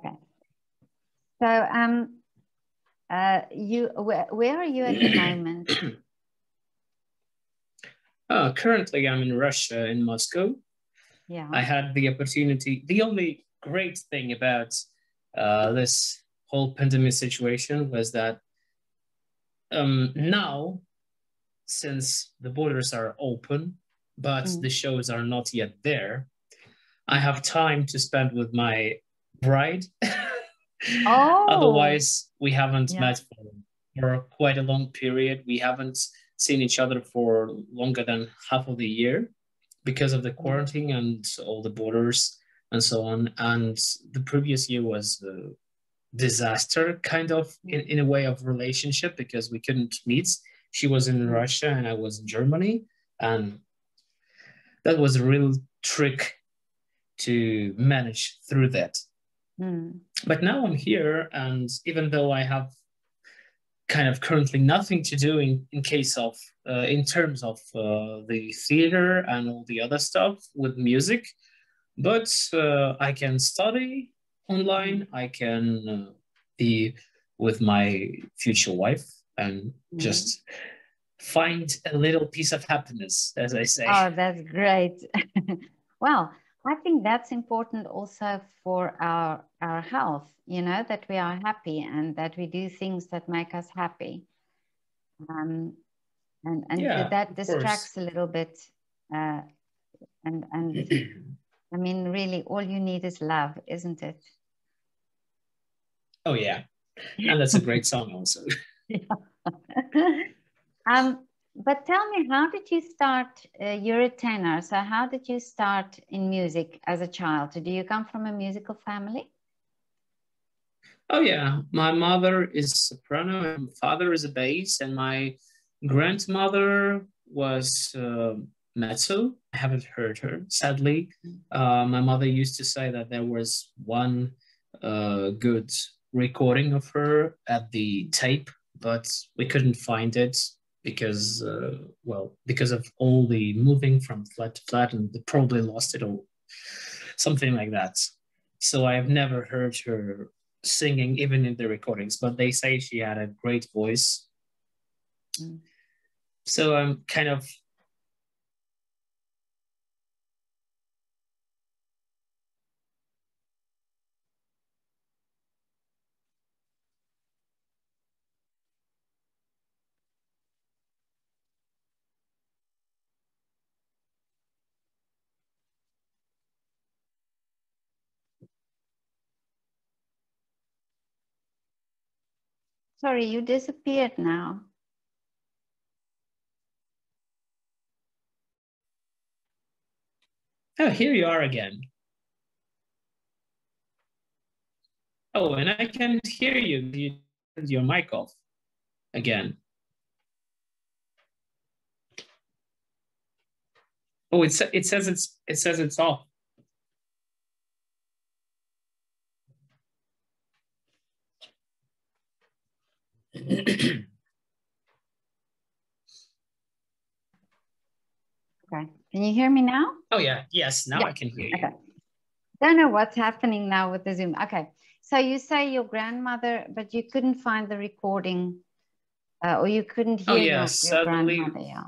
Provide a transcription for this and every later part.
Okay. So, where are you at the moment? Currently, I'm in Russia, in Moscow. Yeah. I had the opportunity. The only great thing about this whole pandemic situation was that now, since the borders are open, but the shows are not yet there, I have time to spend with my bride. Oh. Otherwise, we haven't met for quite a long period. We haven't seen each other for longer than half of the year because of the quarantine and all the borders and so on. And the previous year was a disaster, kind of in a way of relationship, because we couldn't meet. She was in Russia and I was in Germany, and that was a real trick to manage through that. But now I'm here, and even though I have kind of currently nothing to do in case of in terms of the theater and all the other stuff with music, but I can study online. I can be with my future wife and just find a little piece of happiness, as I say. Oh, that's great. Well, I think that's important also for our health, you know, that we are happy and that we do things that make us happy. And that distracts a little bit. And I mean, really, all you need is love, isn't it? Oh, yeah. And that's a great song also. But tell me, how did you start? You're a tenor, so how did you start in music as a child? Do you come from a musical family? Oh, yeah. My mother is soprano and my father is a bass, and my grandmother was mezzo. I haven't heard her, sadly. My mother used to say that there was one good recording of her at the tape, but we couldn't find it because, because of all the moving from flat to flat, and they probably lost it or something like that. So I have never heard her singing, even in the recordings, but they say she had a great voice. So I'm kind of Sorry, you disappeared now. Oh, here you are again. Oh, and I can't hear you. You turned your mic off again. Oh, it says it's off. Okay. Can you hear me now? Oh, yeah. Yes, now I can hear you. Okay. Don't know what's happening now with the Zoom. Okay. So you say your grandmother, but you couldn't find the recording or you couldn't hear your grandmother. Yeah.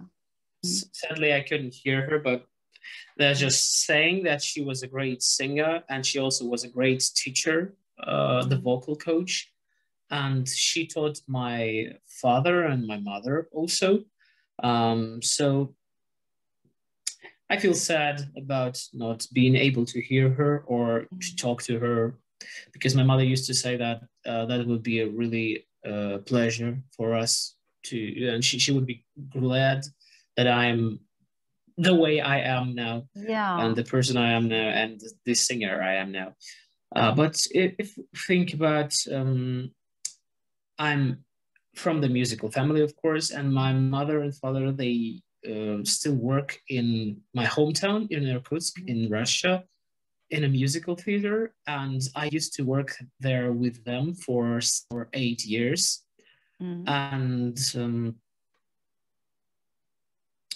Sadly, I couldn't hear her, but they're just saying that she was a great singer and she also was a great teacher, the vocal coach. And she taught my father and my mother also. So I feel sad about not being able to hear her or to talk to her, because my mother used to say that that would be a really pleasure for us to, and she would be glad that I'm the way I am now, and the person I am now, and the singer I am now. But if think about, I'm from the musical family, of course, and my mother and father, they still work in my hometown in Irkutsk, in Russia, in a musical theater, and I used to work there with them for 8 years. And so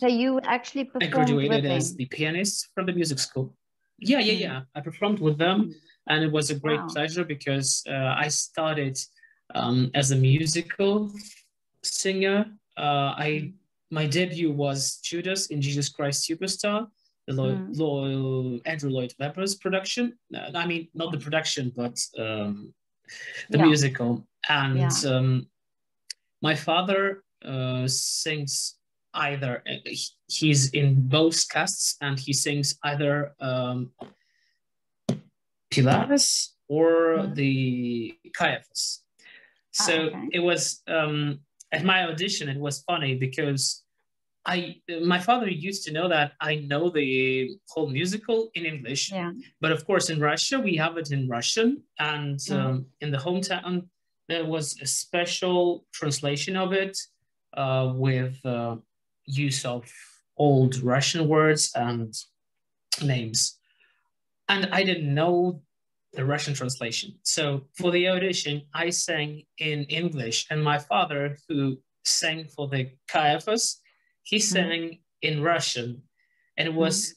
you actually performed I graduated with as them. the pianist from the music school. Yeah. I performed with them, and it was a great pleasure because I started as a musical singer. My debut was Judas in Jesus Christ Superstar, the Andrew Lloyd Webber's production. I mean, not the production, but the musical. And my father sings either, he's in both casts, and he sings either Pilatus or the Caiaphas. So it was, at my audition, it was funny because my father used to know that I know the whole musical in English, but of course in Russia we have it in Russian, and in the hometown there was a special translation of it with use of old Russian words and names, and I didn't know the Russian translation. So for the audition, I sang in English, and my father, who sang for the Caiaphas, he sang in Russian, and it was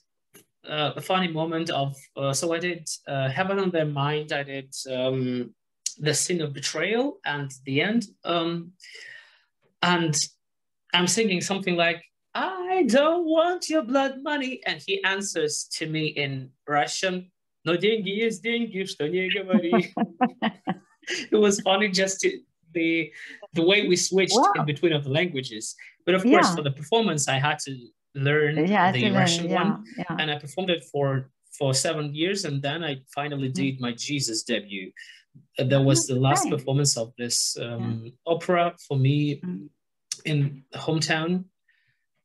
a funny moment of, so I did Heaven on Their Mind, I did The Sin of Betrayal, and the end, and I'm singing something like, I don't want your blood money, and he answers to me in Russian, no деньги есть деньги, что не говори. It was funny just the way we switched in between of the languages. But of course, for the performance, I had to learn the Russian one, and I performed it for 7 years, and then I finally did my Jesus debut. That was the last performance of this opera for me in the hometown.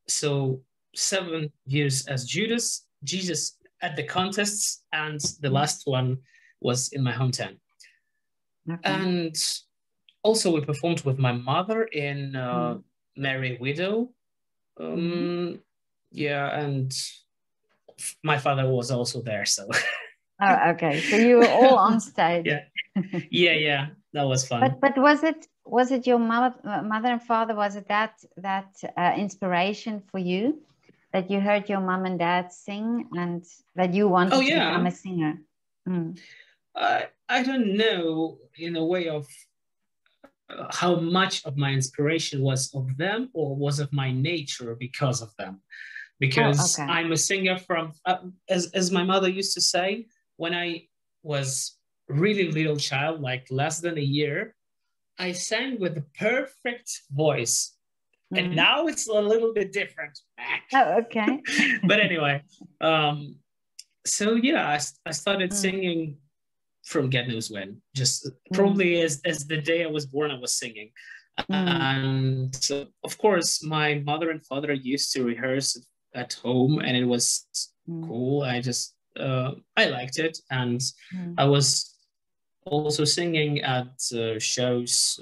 So 7 years as Jesus at the contests, and the last one was in my hometown. And also we performed with my mother in Merry Widow. Yeah, and my father was also there, so. Oh, okay. So you were all on stage. Yeah. That was fun. But was it your mother and father? Was it that inspiration for you, that you heard your mom and dad sing and that you wanted to become a singer? I don't know in a way of how much of my inspiration was of them or was of my nature because of them. Because I'm a singer from, as my mother used to say, when I was really little child, like less than a year, I sang with the perfect voice. And now it's a little bit different. Oh, okay. But anyway, so yeah, I started singing from God knows when, just probably as the day I was born, I was singing. And so, of course, my mother and father used to rehearse at home, and it was cool. I just, I liked it. And I was also singing at shows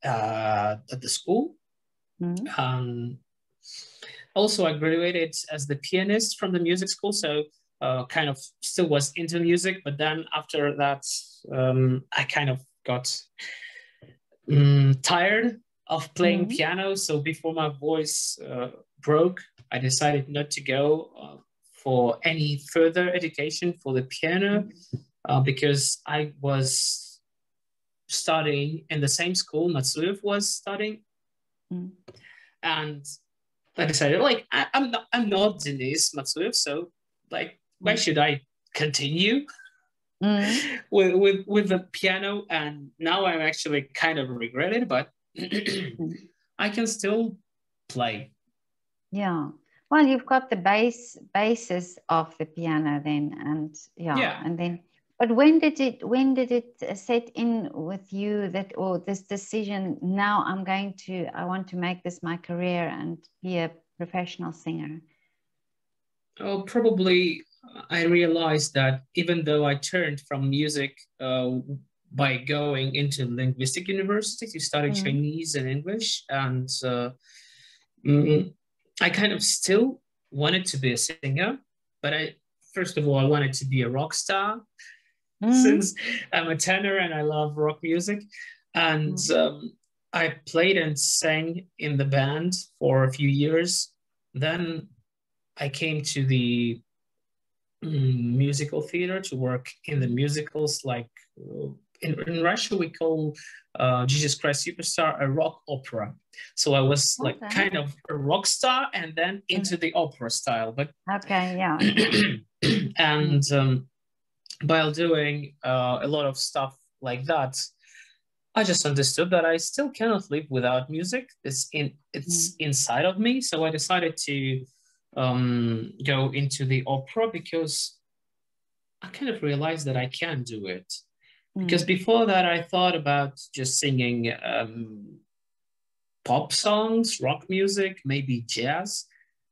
at the school. Also, I graduated as the pianist from the music school, so kind of still was into music, but then after that, I kind of got tired of playing piano. So before my voice broke, I decided not to go for any further education for the piano because I was studying in the same school Matsuev was studying. And I decided, like, I'm not Denis Matsuev, so like, why should I continue with the piano? And now I'm actually kind of regret it, but I can still play. Yeah. Well, you've got the basis of the piano then, and and then. But when did it set in with you that, or this decision? Now I want to make this my career and be a professional singer. Oh, probably I realized that even though I turned from music by going into linguistic university to study Chinese and English, and I kind of still wanted to be a singer, but first of all, I wanted to be a rock star since I'm a tenor and I love rock music. And I played and sang in the band for a few years. Then I came to the musical theater, to work in the musicals. Like in Russia, we call Jesus Christ Superstar a rock opera. So I was like kind of a rock star and then into the opera style. But okay, yeah. and while doing a lot of stuff like that, I just understood that I still cannot live without music. It's inside of me. So I decided to go into the opera because I kind of realized that I can do it. Because before that, I thought about just singing pop songs, rock music, maybe jazz.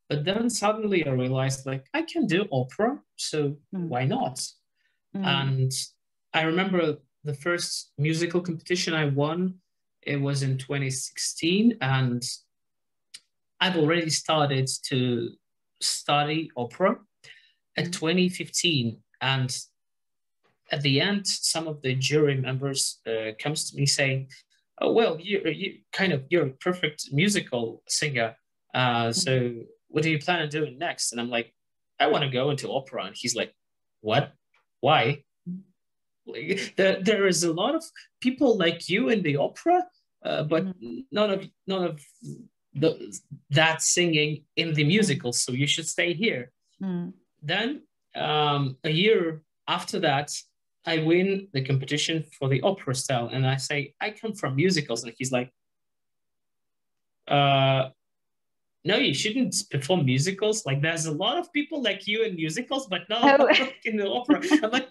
But then suddenly I realized, like, I can do opera, so why not? And I remember the first musical competition I won, it was in 2016, and I've already started to study opera at 2015. And at the end, some of the jury members comes to me saying, "Oh, well, you're a perfect musical singer. So what do you plan on doing next?" And I'm like, "I want to go into opera." And he's like, "What? Why?" Like, there is a lot of people like you in the opera, but none of that singing in the musical. So you should stay here. Then a year after that, I win the competition for the opera style, and I say I come from musicals, and he's like, "No, you shouldn't perform musicals. Like, there's a lot of people like you in musicals, but not in the opera." I'm like,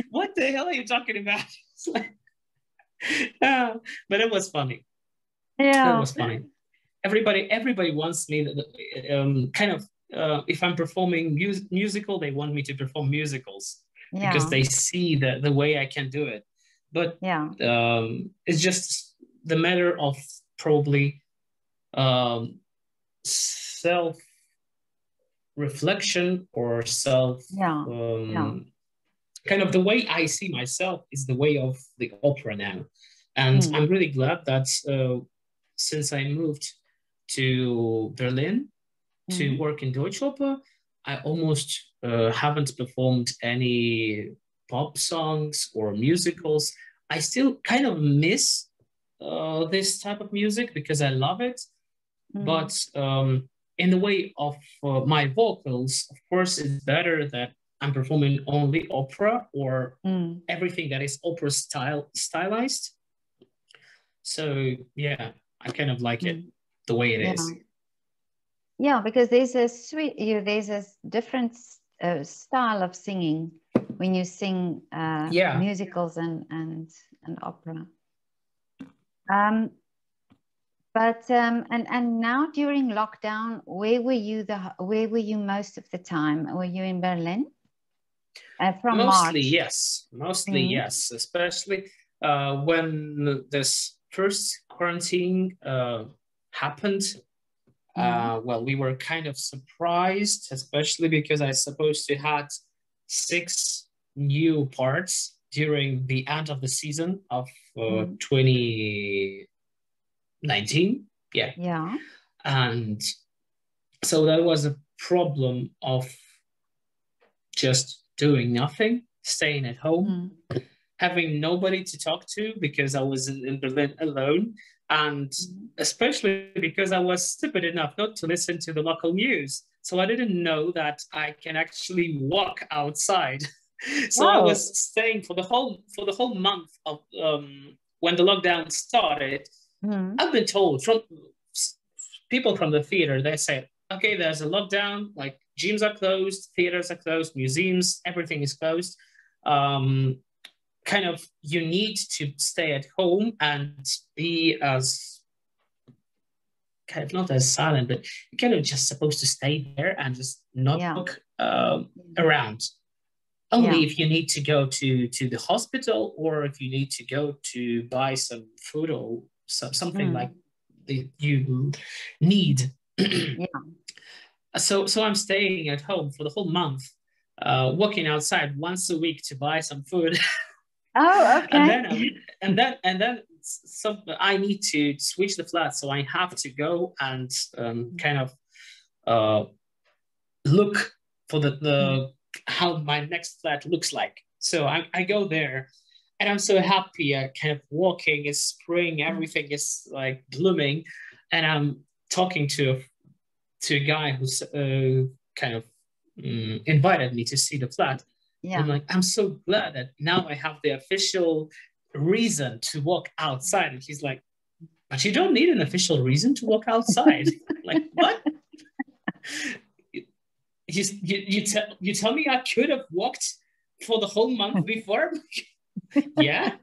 what the hell are you talking about? Like, but it was funny. Yeah, it was funny. Everybody wants me kind of if I'm performing musical, they want me to perform musicals because they see the way I can do it. But it's just the matter of probably self reflection or self kind of the way I see myself is the way of the opera now. And I'm really glad that since I moved to Berlin to work in Deutsche Oper, I almost haven't performed any pop songs or musicals. I still kind of miss this type of music because I love it. But in the way of my vocals, of course, it's better that I'm performing only opera or everything that is opera stylized. So yeah, I kind of like it the way it is. Yeah, because there's a different style of singing when you sing musicals and opera. But and now during lockdown, where were you most of the time? Were you in Berlin? From mostly March? Yes, yes, especially when this first quarantine happened. Well, we were kind of surprised, especially because I supposed to had 6 new parts during the end of the season of 2019. Yeah. And so that was a problem of just doing nothing, staying at home, having nobody to talk to because I was in Berlin alone. And especially because I was stupid enough not to listen to the local news. So I didn't know that I can actually walk outside. So I was staying for the whole month of when the lockdown started. I've been told from people from the theater, they said, okay, there's a lockdown, like gyms are closed, theaters are closed, museums, everything is closed. Kind of you need to stay at home and be as kind of not as silent, but you're kind of just supposed to stay there and just not look around. Only if you need to go to the hospital or if you need to go to buy some food or something like you need. So I'm staying at home for the whole month, walking outside once a week to buy some food. Oh, okay. and then so I need to switch the flat, so I have to go and kind of look for the how my next flat looks like. So I go there and I'm so happy. I kind of walking, it's spring, everything is like blooming. And I'm talking to a guy who's kind of invited me to see the flat. Yeah. I'm like, I'm so glad that now I have the official reason to walk outside. And he's like, but you don't need an official reason to walk outside. Like, what? You tell me I could have walked for the whole month before? Yeah.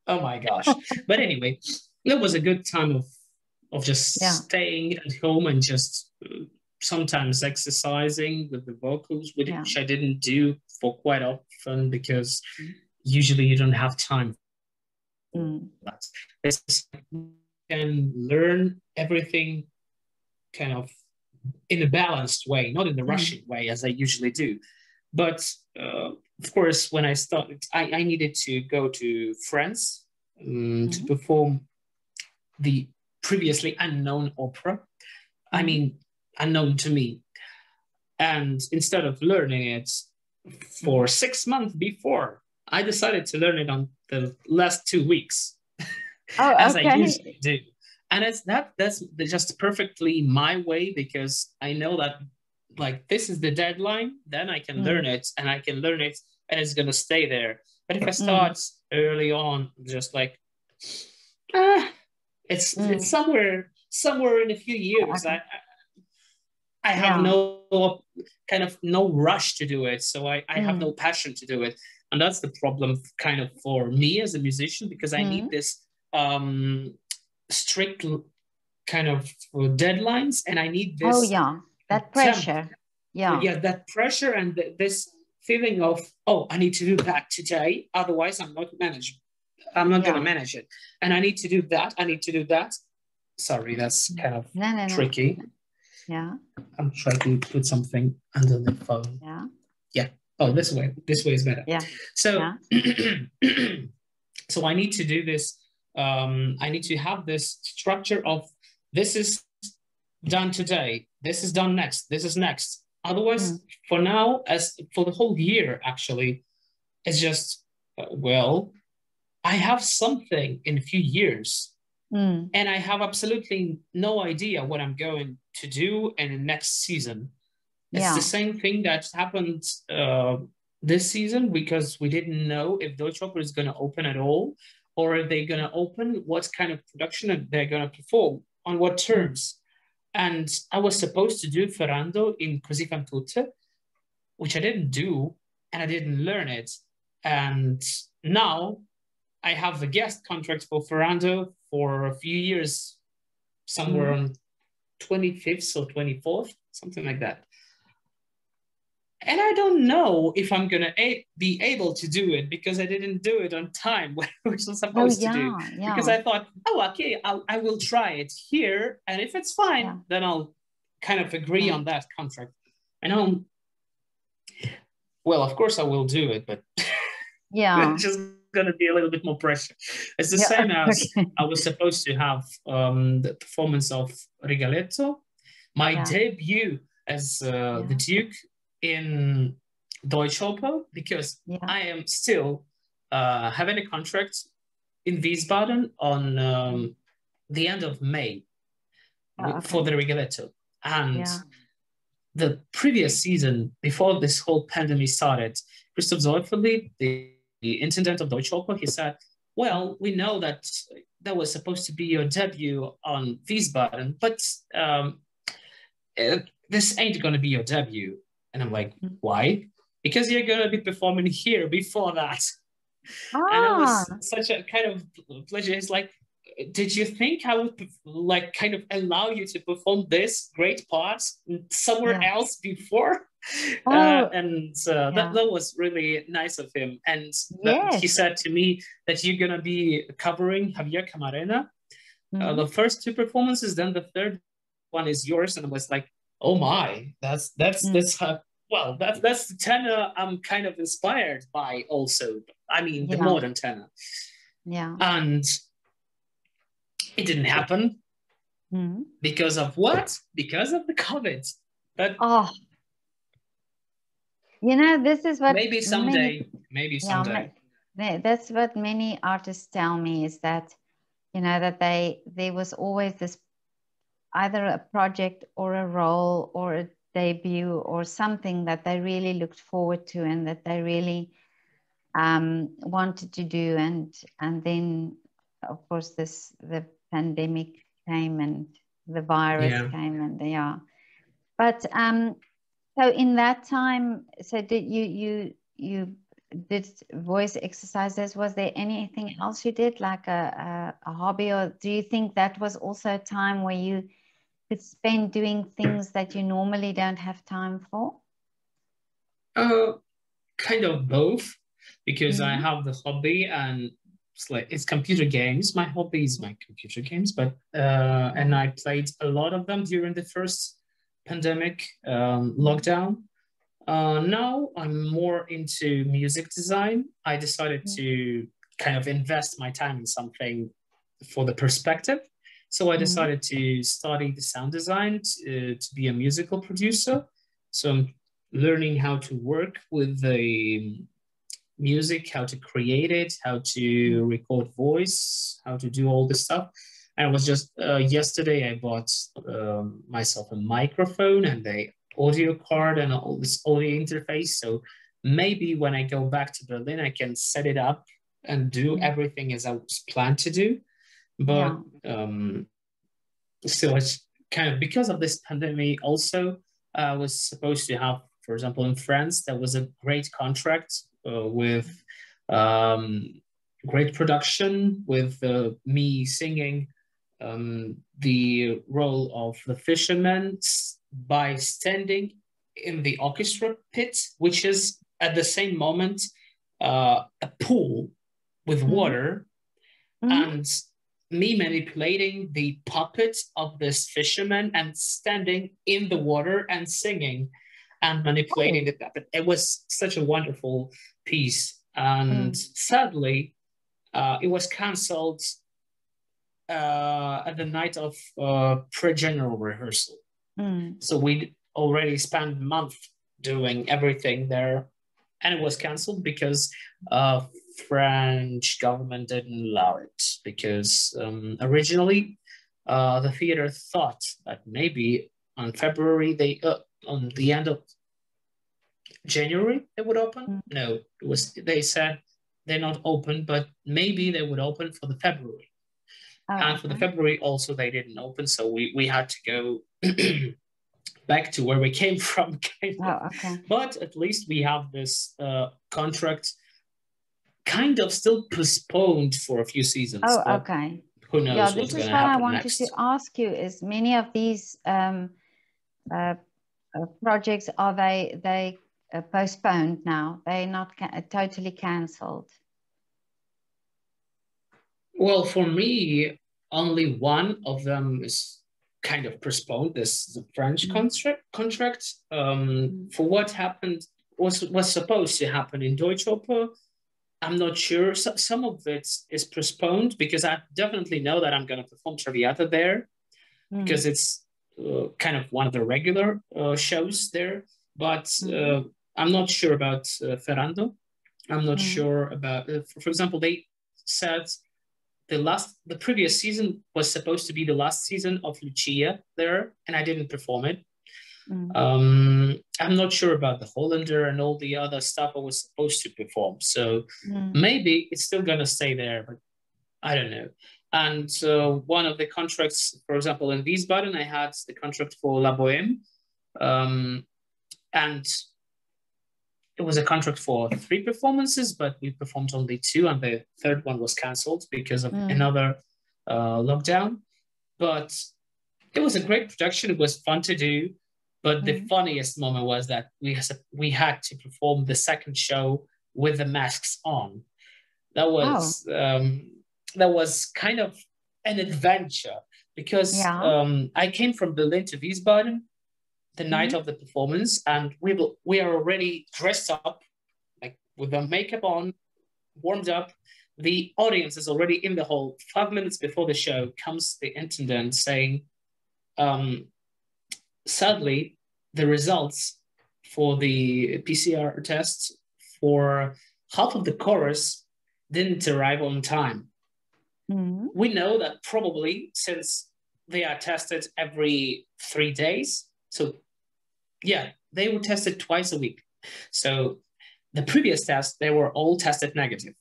Oh my gosh. But anyway, it was a good time of just staying at home and just sometimes exercising with the vocals, which I didn't do for quite often because usually you don't have time. But you can learn everything kind of in a balanced way, not in the rushing way as I usually do. But of course, when I started, I needed to go to France to perform the previously unknown opera. I mean, unknown to me. And instead of learning it for 6 months before, I decided to learn it on the last 2 weeks, as I usually do. And that's just perfectly my way, because I know that like this is the deadline, then I can learn it, and I can learn it and it's gonna stay there. But if I start early on, just like it's somewhere in a few years, I have no kind of no rush to do it, so I have no passion to do it. And that's the problem kind of for me as a musician, because I need this strict kind of deadlines, and I need this that pressure that pressure and this feeling of, oh, I need to do that today, otherwise I'm not gonna manage it, and I need to do that. Sorry, that's kind of tricky. I'm trying to put something under the phone. Oh, this way is better. So so I need to do this. I need to have this structure of, this is done today, this is done next, this is next. Otherwise, for now, as for the whole year, actually, it's just, well, I have something in a few years, and I have absolutely no idea what I'm going to do in the next season. It's the same thing that happened this season, because we didn't know if Deutsche Oper is going to open at all, or if they're going to open, what kind of production they're going to perform, on what terms. And I was supposed to do Ferrando in Così fan tutte, which I didn't do, and I didn't learn it. And now I have a guest contract for Ferrando for a few years, somewhere on 25th or 24th, something like that. And I don't know if I'm going to be able to do it, because I didn't do it on time, which I was supposed to do. Because I thought, oh, okay, I will try it here. And if it's fine, then I'll kind of agree on that contract. And well, of course I will do it, but it's just going to be a little bit more pressure. It's the same as I was supposed to have the performance of Rigoletto, my debut as the Duke in Deutsche Oper, because I am still having a contract in Wiesbaden on the end of May for the Rigoletto. And the previous season, before this whole pandemic started, Christoph Seufferli, the intendant of Deutsche Oper, he said, well, we know that was supposed to be your debut on Wiesbaden, but this ain't going to be your debut. And I'm like, why? Because you're going to be performing here before that. And it was such a kind of pleasure. It's like, did you think I would like kind of allow you to perform this great part somewhere else before? That was really nice of him. And he said to me that you're going to be covering Javier Camarena. The first two performances, then the third one is yours. And I was like, oh my, that's well, that's the tenor I'm kind of inspired by also. I mean, the modern tenor. And it didn't happen because of what? Because of the COVID. You know, this is what maybe someday, maybe someday. That's what many artists tell me, is that, you know, that there was always this, either a project or a role or a debut or something that they really looked forward to and that they really wanted to do, and then of course the pandemic came and the virus came, and but so in that time, so did you did voice exercises? Was there anything else you did, like a hobby, or do you think that was also a time where you could spend doing things that you normally don't have time for? Kind of both, because I have the hobby, and it's computer games. My hobby is my computer games, but and I played a lot of them during the first pandemic lockdown. Now I'm more into music design. I decided to kind of invest my time in something for the perspective. So I decided to study the sound design to be a musical producer. So I'm learning how to work with the music, how to create it, how to record voice, how to do all this stuff. And it was just yesterday I bought myself a microphone and a audio card and all this audio interface. So maybe when I go back to Berlin, I can set it up and do everything as I was planned to do. But still, it's kind of because of this pandemic also, I was supposed to have, for example, in France, there was a great contract with great production with me singing the role of the fisherman by standing in the orchestra pit, which is at the same moment a pool with water, and me manipulating the puppet of this fisherman and standing in the water and singing and manipulating the puppet. It was such a wonderful piece. And sadly, it was cancelled at the night of pre-general rehearsal. So we already spent a month doing everything there, and it was cancelled because French government didn't allow it, because originally the theater thought that maybe on February on the end of January they would open. No, they said they're not open, but maybe they would open for the February. And for the February also they didn't open, so we had to go back to where we came from. But at least we have this contract kind of still postponed for a few seasons. Who knows what's going to happen next? This is what I wanted to ask you, is many of these projects, are they postponed now? They're not totally cancelled? Well, for me, only one of them is kind of postponed. This is the French contract. For what happened was supposed to happen in Deutsche Oper, I'm not sure. Some of it is postponed because I definitely know that I'm going to perform Traviata there because it's kind of one of the regular shows there. But I'm not sure about Ferrando. I'm not sure about, for example, they said the previous season was supposed to be the last season of Lucia there, and I didn't perform it. I'm not sure about the Hollander and all the other stuff I was supposed to perform. So maybe it's still going to stay there, but I don't know. And one of the contracts, for example, in Wiesbaden, I had the contract for La Bohème. And it was a contract for 3 performances, but we performed only 2, and the third one was cancelled because of another lockdown. But it was a great production. It was fun to do. But the funniest moment was that we had to perform the second show with the masks on. That was kind of an adventure because I came from Berlin to Wiesbaden the night of the performance, and we are already dressed up, like with the makeup on, warmed up. The audience is already in the hall. 5 minutes before the show comes the intendant saying, sadly, the results for the PCR tests, for half of the chorus didn't arrive on time. Mm-hmm. We know that probably since they are tested every 3 days, so yeah, they were tested twice a week. So the previous tests, they were all tested negative.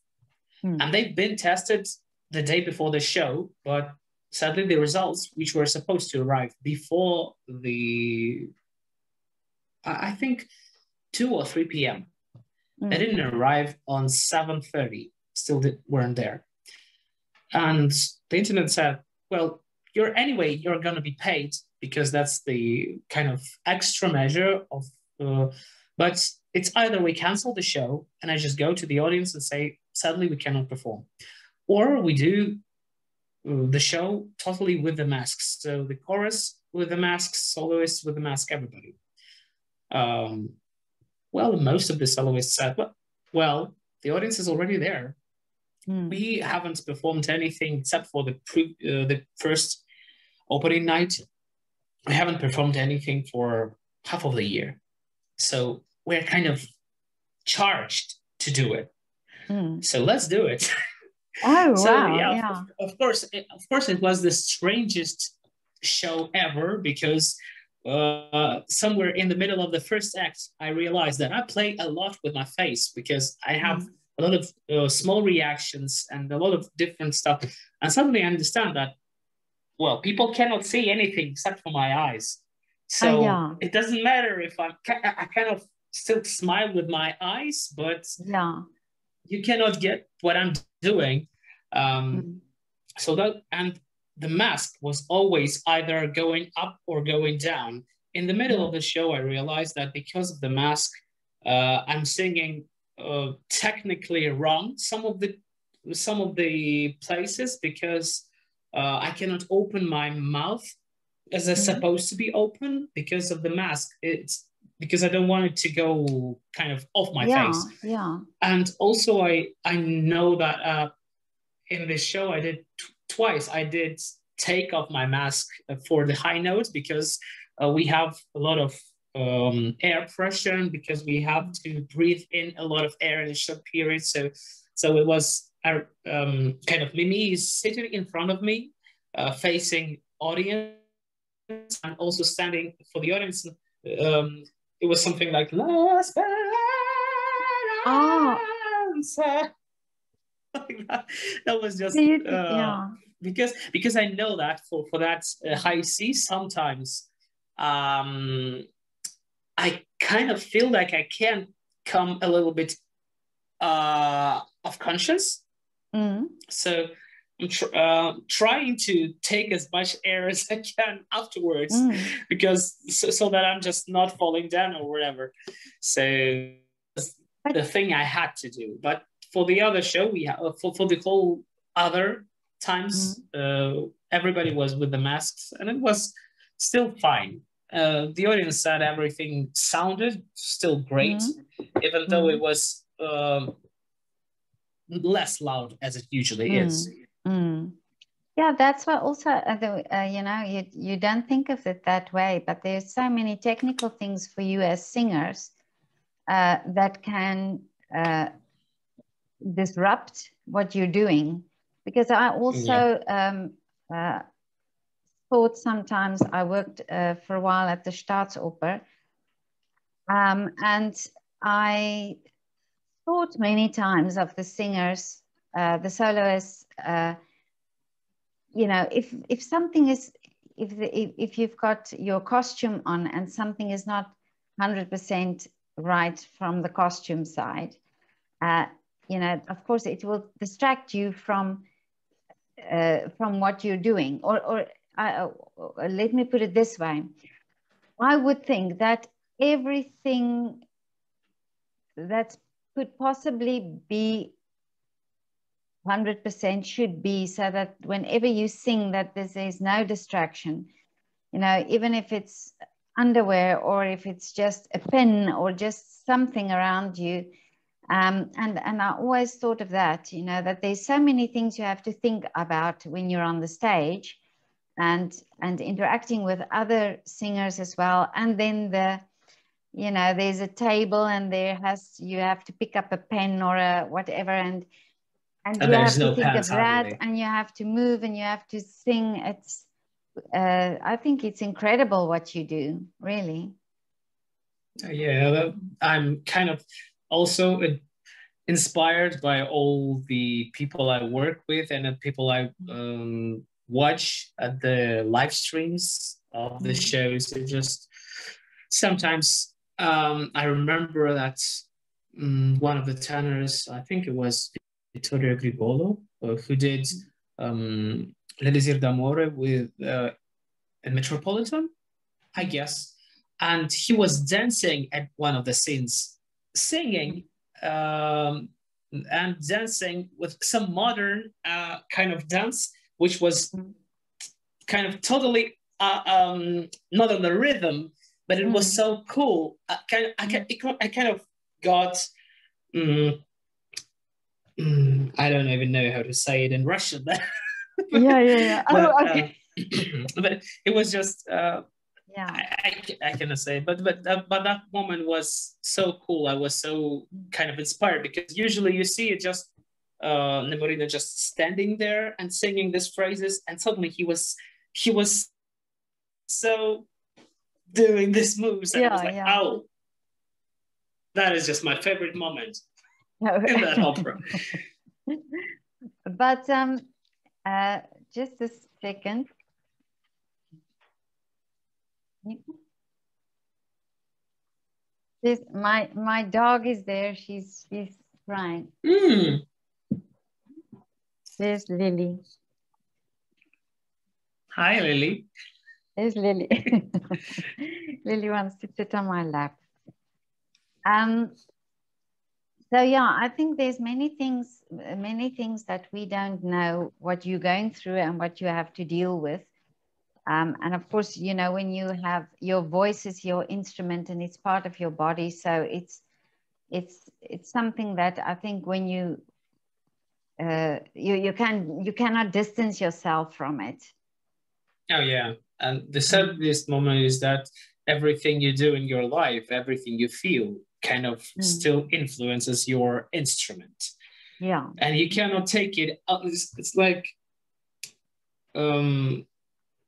And they've been tested the day before the show, but sadly the results, which were supposed to arrive before I think 2 or 3 p.m., they didn't arrive on 7:30, still weren't there. And the internet said, well, you're going to be paid because that's the kind of extra measure of, but it's either we cancel the show and I just go to the audience and say, sadly, we cannot perform, or we do the show totally with the masks. So the chorus with the masks, soloists with the mask, everybody. Well, most of the soloists said, well, the audience is already there. We haven't performed anything except for the first opening night. We haven't performed anything for half of the year. So we're kind of charged to do it. So let's do it. Oh, so, wow. Yeah. Of course, it was the strangest show ever because somewhere in the middle of the first act, I realized that I play a lot with my face because I have a lot of small reactions and a lot of different stuff. And suddenly I understand that, well, people cannot see anything except for my eyes. So it doesn't matter if I kind of still smile with my eyes, but you cannot get what I'm doing. So that, and the mask was always either going up or going down. In the middle of the show, I realized that because of the mask, I'm singing technically wrong some of the places because I cannot open my mouth as it's supposed to be open because of the mask. It's because I don't want it to go kind of off my face. Yeah. And also I know that in this show I did twice. I did take off my mask for the high notes because we have a lot of air pressure and because we have to breathe in a lot of air in a short period. So it was kind of Mimi is sitting in front of me, facing audience, and also standing for the audience. It was something like La Esperanza. Like that. That was just because I know that for that high C sometimes I kind of feel like I can come a little bit of conscious. So I'm trying to take as much air as I can afterwards because so that I'm just not falling down or whatever. So the thing I had to do. But for the other show, we have for the whole other times, everybody was with the masks and it was still fine. The audience said everything sounded still great, even though it was less loud as it usually is. Yeah, that's why also, you don't think of it that way, but there's so many technical things for you as singers that can disrupt what you're doing. Because I also thought sometimes, I worked for a while at the Staatsoper, and I thought many times of the singers, the soloists, if something is, if you've got your costume on and something is not 100% right from the costume side, of course it will distract you from what you're doing. Or let me put it this way. I would think that everything that could possibly be 100% should be, so that whenever you sing, that there's no distraction, even if it's underwear or if it's just a pin or just something around you. And I always thought of that, that there's so many things you have to think about when you're on the stage and interacting with other singers as well. And then you know, there's a table and you have to pick up a pen or a whatever, and you have to think of that, and you have to move and you have to sing. It's I think it's incredible what you do, really. Yeah, I'm kind of also inspired by all the people I work with and the people I watch at the live streams of the shows. It just sometimes I remember that one of the tenors, I think it was Vittorio Grigolo, who did L'Elisir d'Amore with a Metropolitan, I guess. And he was dancing at one of the scenes, singing and dancing with some modern kind of dance, which was kind of totally not on the rhythm, but it was so cool. I kind of got, I don't even know how to say it in Russian. Yeah. But, okay. But it was just, I cannot say, but that moment was so cool. I was so kind of inspired because usually you see it just Nemorino just standing there and singing these phrases, and suddenly he was so doing these moves, and I was like, oh, that is just my favorite moment in that opera. But just a second. This my dog is there. She's crying. There's Lily. Hi, Lily. There's Lily. Lily wants to sit on my lap. So yeah, I think there's many things that we don't know what you're going through and what you have to deal with. And of course, you know, when you have your voice is your instrument and it's part of your body, so it's something that I think when you cannot distance yourself from it. Oh yeah, and the saddest moment is that everything you do in your life, everything you feel, kind of still influences your instrument. Yeah, and you cannot take it. It's like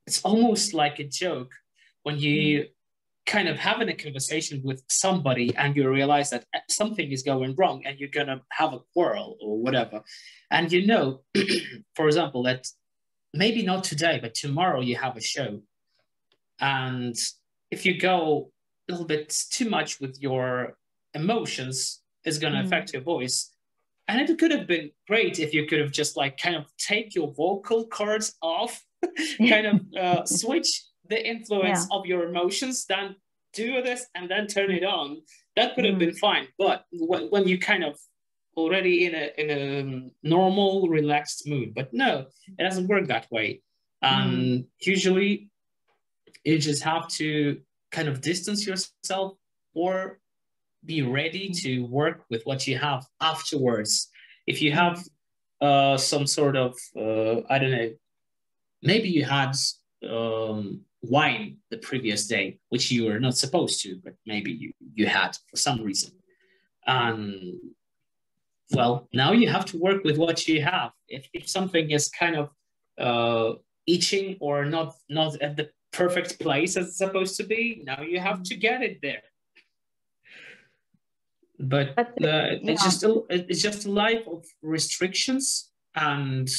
it's almost like a joke when you kind of having a conversation with somebody and you realize that something is going wrong and you're gonna have a quarrel or whatever, and you know, for example, that maybe not today but tomorrow you have a show, and if you go a little bit too much with your emotions, it's going to affect your voice. And it could have been great if you could have just like kind of take your vocal cords off, kind of switch the influence of your emotions, then do this and then turn it on. That could have been fine. But when you kind of already in a normal, relaxed mood, but no, it doesn't work that way. And usually you just have to kind of distance yourself or be ready to work with what you have afterwards. If you have some sort of, I don't know, maybe you had wine the previous day, which you were not supposed to, but maybe you had for some reason. Well, now you have to work with what you have. If something is kind of itching or not at the perfect place as it's supposed to be, now you have to get it there. But it's just a life of restrictions and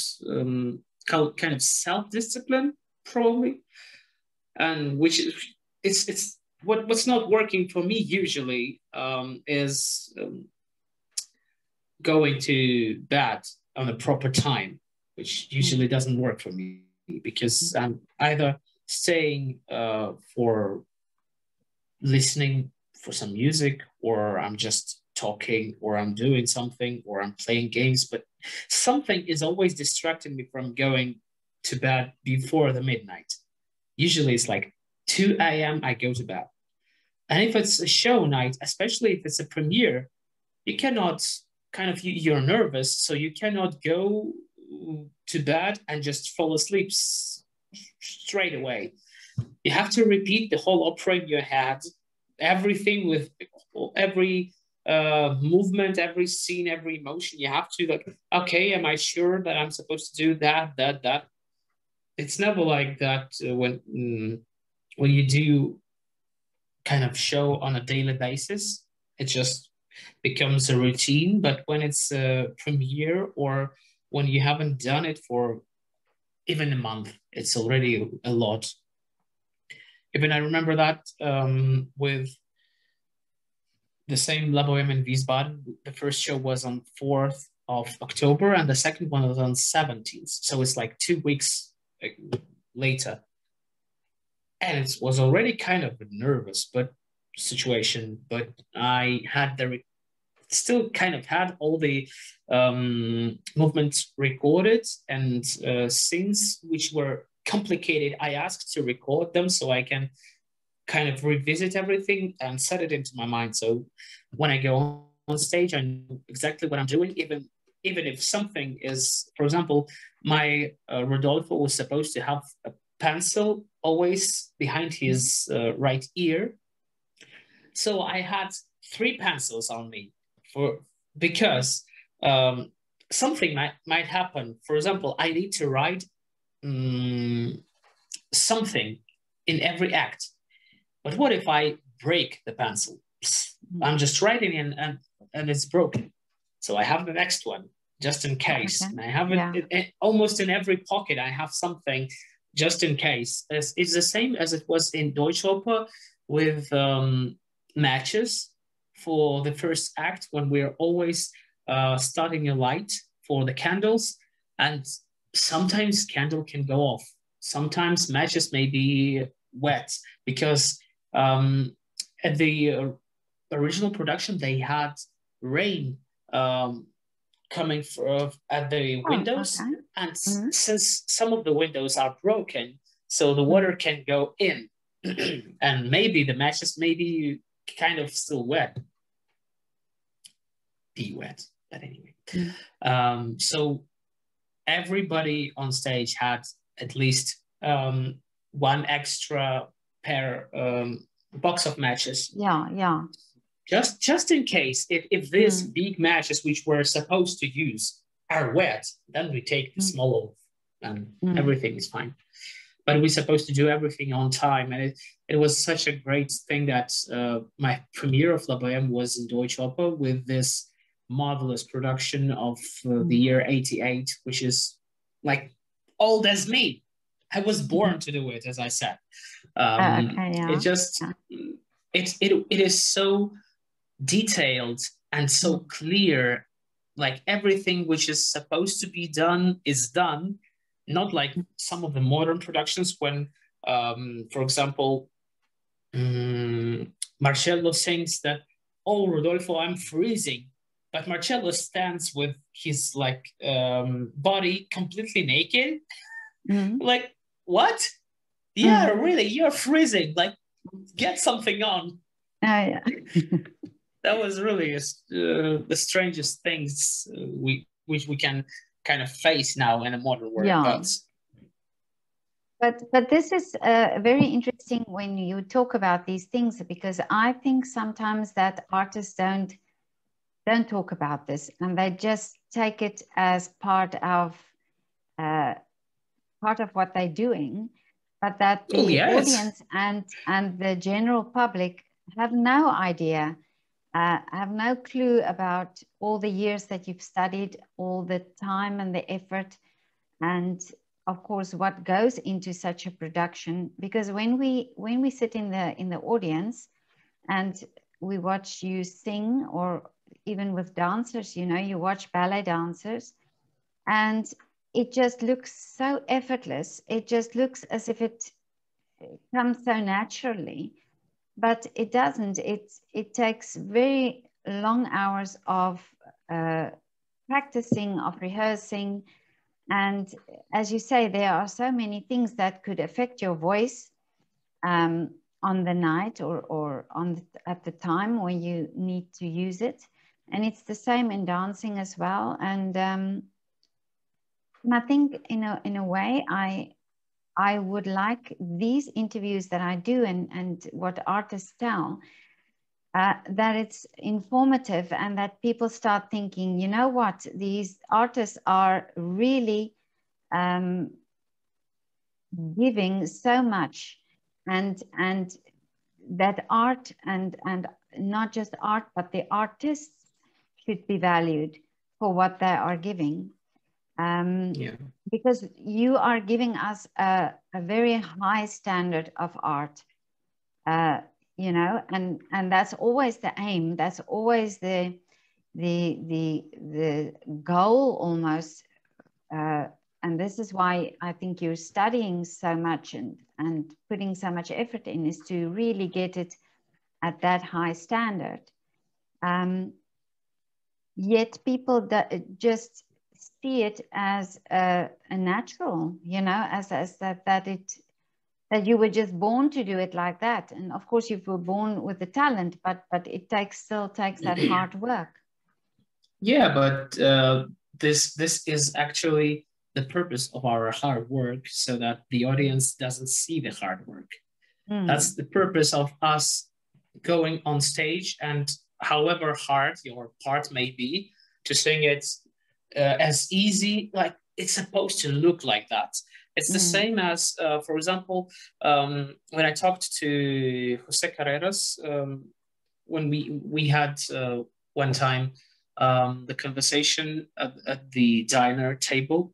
kind of self-discipline, probably, and which it's what's not working for me usually is going to bed on a proper time, which usually doesn't work for me because I'm either staying for listening for some music, or I'm just talking, or I'm doing something, or I'm playing games, but something is always distracting me from going to bed before the midnight. Usually it's like 2 a.m. I go to bed. And if it's a show night, especially if it's a premiere, you cannot you're nervous, so you cannot go to bed and just fall asleep straight away. You have to repeat the whole opera in your head everything with every movement, every scene, every emotion. You have to like, okay, am I sure that I'm supposed to do that? It's never like that when you do kind of show on a daily basis. It just becomes a routine. But when it's a premiere or when you haven't done it for even a month, it's already a lot. Even I remember that with the same La Boheme in Wiesbaden, the first show was on 4th of October and the second one was on 17th. So it's like 2 weeks later. And it was already kind of a nervous situation, but I had still kind of had all the movements recorded, and scenes which were complicated, I asked to record them so I can kind of revisit everything and set it into my mind. So when I go on stage, I know exactly what I'm doing, even if something is, for example, my Rodolfo was supposed to have a pencil always behind his right ear. So I had 3 pencils on me because something might happen. For example, I need to write something in every act. But what if I break the pencil? I'm just writing and it's broken. So I have the next one just in case. Okay. And I have it almost in every pocket. I have something just in case. It's the same as it was in Deutsche Oper with matches for the first act, when we're always starting a light for the candles, and sometimes candle can go off. Sometimes matches may be wet because at the original production they had rain coming at the windows, okay. And since some of the windows are broken, so the water can go in, and maybe the matches may be kind of still wet. Be wet, but anyway. So everybody on stage had at least one extra pair box of matches. Yeah. Just in case, if these big matches which we're supposed to use are wet, then we take the small and everything is fine. But we're supposed to do everything on time, and it was such a great thing that my premiere of La Boheme was in Deutsche Oper with this marvelous production of the year 88, which is like old as me. I was born to do it, as I said. It just it is so detailed and so clear. Like everything which is supposed to be done is done. Not like some of the modern productions when, for example, Marcello sings that, "Oh, Rodolfo, I'm freezing." But Marcello stands with his like body completely naked. Like, what? Yeah, really, you're freezing. Like, get something on. Yeah. That was really the strangest things which we can kind of face now in a modern world. Yeah. But this is very interesting when you talk about these things, because I think sometimes that artists don't talk about this, and they just take it as part of what they're doing, but that the audience and the general public have no idea, have no clue about all the years that you've studied, all the time and the effort, and of course what goes into such a production. Because when we sit in the audience and we watch you sing, or even with dancers, you watch ballet dancers, and it just looks so effortless. It just looks as if it comes so naturally, but it doesn't. It takes very long hours of practicing, of rehearsing. And as you say, there are so many things that could affect your voice on the night or at the time when you need to use it. And it's the same in dancing as well. And I think in a way, I would like these interviews that I do and what artists tell, that it's informative and that people start thinking, you know what, these artists are really giving so much, and that art and not just art, but the artists should be valued for what they are giving. Because you are giving us a very high standard of art, you know, and that's always the aim. That's always the goal almost. And this is why I think you're studying so much and putting so much effort in, is to really get it at that high standard. Yet people just see it as a natural, you know, as that you were just born to do it like that. And of course you were born with the talent, but it still takes that hard work. Yeah, but this is actually the purpose of our hard work, so that the audience doesn't see the hard work. That's the purpose of us going on stage, and however hard your part may be, to sing it as easy, like it's supposed to look like that. It's the same as, for example, when I talked to Jose Carreras, when we had one time the conversation at the dinner table.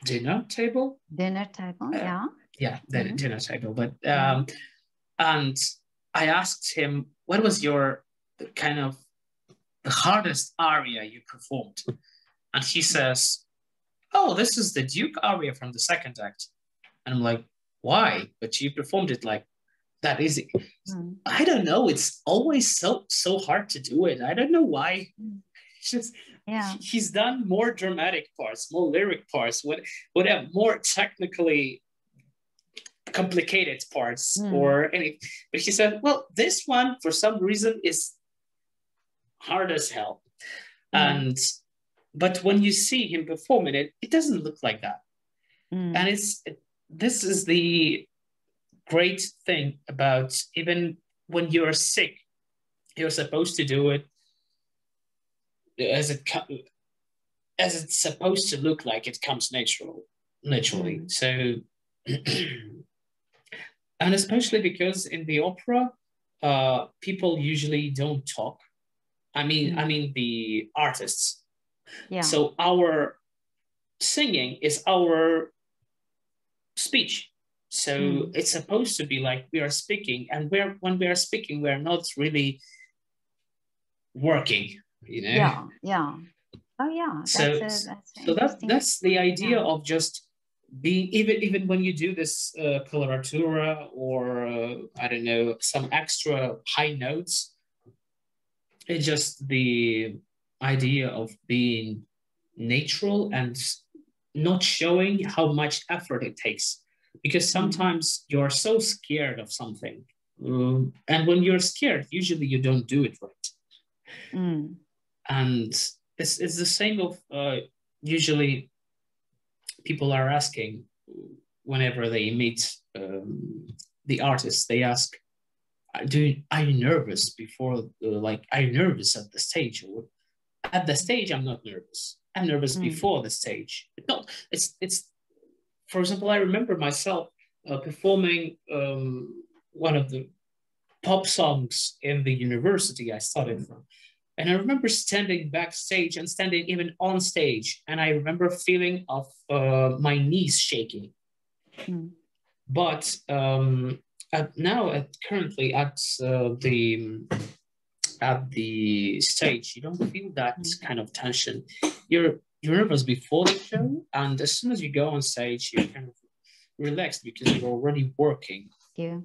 Dinner table, yeah. Yeah, dinner table. But and I asked him, what was your kind of the hardest aria you performed? And he says, oh, this is the Duke aria from the second act. And I'm like, why? But you performed it like that easy. I don't know. It's always so hard to do it. I don't know why. It's just, he's done more dramatic parts, more lyric parts, whatever, more technically complicated parts or anything. But he said, well, this one for some reason is hard as hell. But when you see him performing it, it doesn't look like that. And this is the great thing about, even when you're sick, you're supposed to do it as it's supposed to look like it comes naturally. So, and especially because in the opera, people usually don't talk. I mean the artists. Yeah. So our singing is our speech. So it's supposed to be like we are speaking, and when we are speaking, we're not really working, you know? Yeah. Oh yeah. That's the idea of just being, even when you do this coloratura or I don't know, some extra high notes, it's just the idea of being natural and not showing how much effort it takes, because sometimes you're so scared of something, and when you're scared, usually you don't do it right. And it's the same of usually people are asking whenever they meet the artists, they ask, are you nervous before, like, are you nervous at the stage? Or at the stage, I'm not nervous. I'm nervous before the stage. It's for example, I remember myself performing one of the pop songs in the university I studied from. And I remember standing backstage and standing even on stage. And I remember feeling of my knees shaking. But currently at the stage, you don't feel that kind of tension. You're nervous before the show, and as soon as you go on stage, you're kind of relaxed because you're already working. Yeah.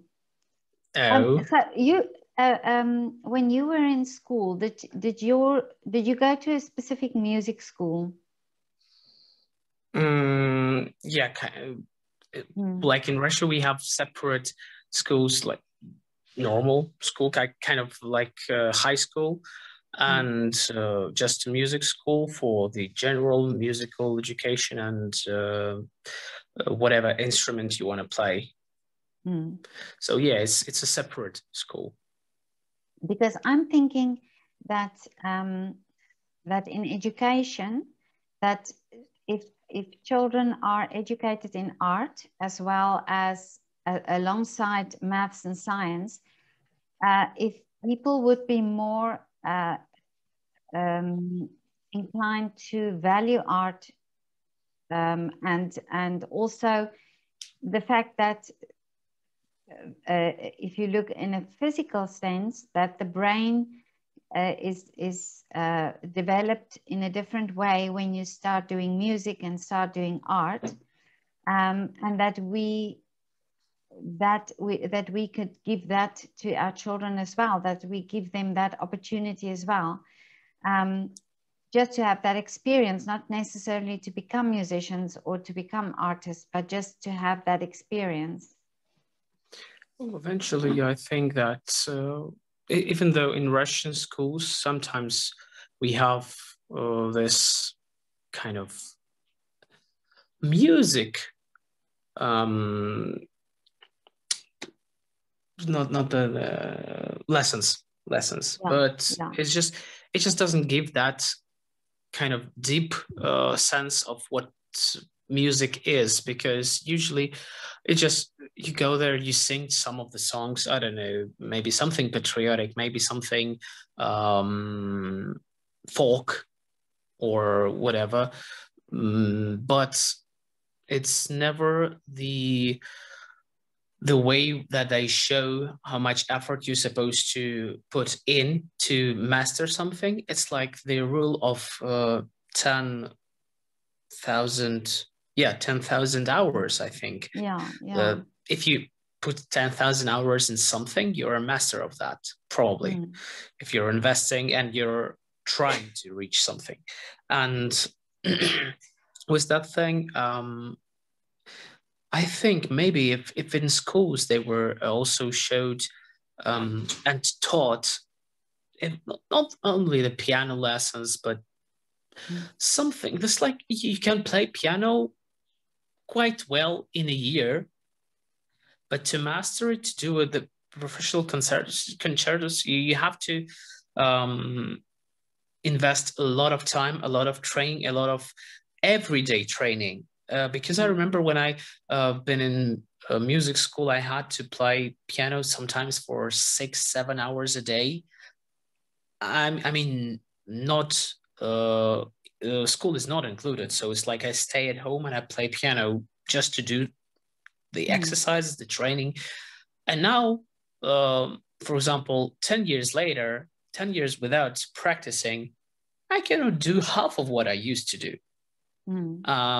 Oh. So you, when you were in school, did you go to a specific music school? Yeah, kind of. Like in Russia, we have separate schools, like normal school, kind of like high school, and just music school for the general musical education, and whatever instrument you want to play. So yeah, it's a separate school. Because I'm thinking that that in education, that if children are educated in art as well as alongside maths and science, if people would be more inclined to value art, and also the fact that if you look in a physical sense, that the brain is developed in a different way when you start doing music and start doing art, and that we could give that to our children as well, that we give them that opportunity as well, just to have that experience, not necessarily to become musicians or to become artists, but just to have that experience. Well, eventually, I think that even though in Russian schools, sometimes we have this kind of music, not the lessons, but it just doesn't give that kind of deep sense of what music is, because usually it just, you go there, you sing some of the songs, I don't know, maybe something patriotic, maybe something folk or whatever, but it's never the way that they show how much effort you're supposed to put in to master something. It's like the rule of 10,000 hours, I think. If you put 10,000 hours in something, you're a master of that, probably. If you're investing and you're trying to reach something. And with that thing, I think maybe if in schools they were also showed and taught, not only the piano lessons, but something, just like you can play piano quite well in a year, but to master it, to do the professional concertos, you have to invest a lot of time, a lot of training, a lot of everyday training. Because I remember when I been in music school, I had to play piano sometimes for 6-7 hours a day. I mean, not school is not included, so it's like I stay at home and I play piano just to do the exercises, the training. And now, for example, 10 years later, 10 years without practicing, I cannot do half of what I used to do.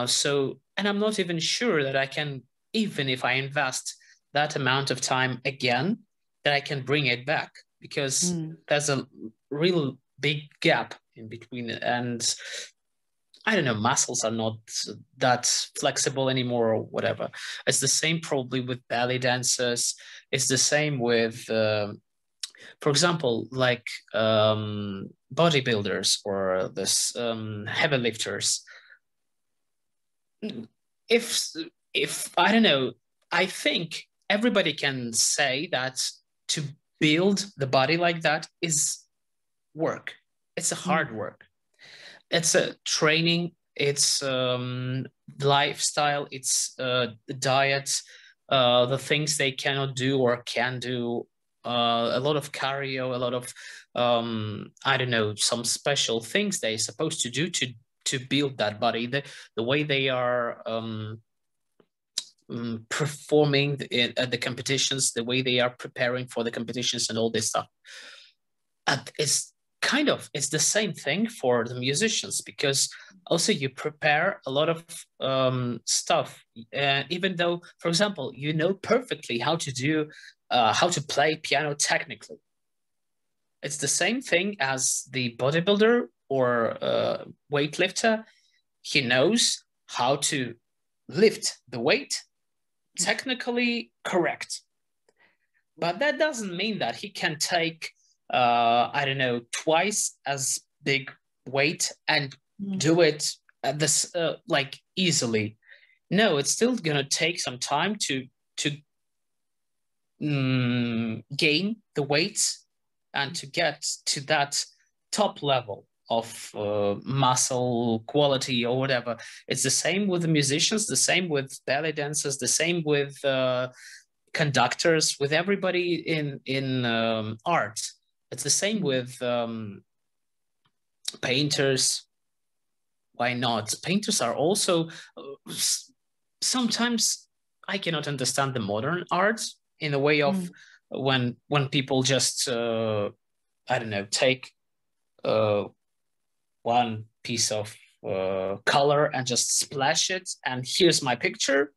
So, and I'm not even sure that I can, even if I invest that amount of time again, that I can bring it back, because there's a real big gap in between. And I don't know, muscles are not that flexible anymore or whatever. It's the same probably with ballet dancers. It's the same with, for example, like bodybuilders or this heavy lifters. If I don't know, I think everybody can say that to build the body like that is work. It's a hard work. It's a training. It's lifestyle. It's diet. The things they cannot do or can do. A lot of cardio. A lot of I don't know, some special things they're supposed to do to build that body. The way they are performing at the competitions, the way they are preparing for the competitions and all this stuff. And it's the same thing for the musicians, because also you prepare a lot of stuff. Even though, for example, you know perfectly how to play piano technically. It's the same thing as the bodybuilder or weightlifter. He knows how to lift the weight technically correct. But that doesn't mean that he can take, I don't know, twice as big weight and do it at this like easily. no, it's still going to take some time to gain the weights and to get to that top level of muscle quality or whatever. It's the same with the musicians, the same with ballet dancers, the same with conductors, with everybody in art. It's the same with painters. Why not? Painters are also sometimes I cannot understand the modern art in the way of when people just I don't know, take one piece of color and just splash it and here's my picture.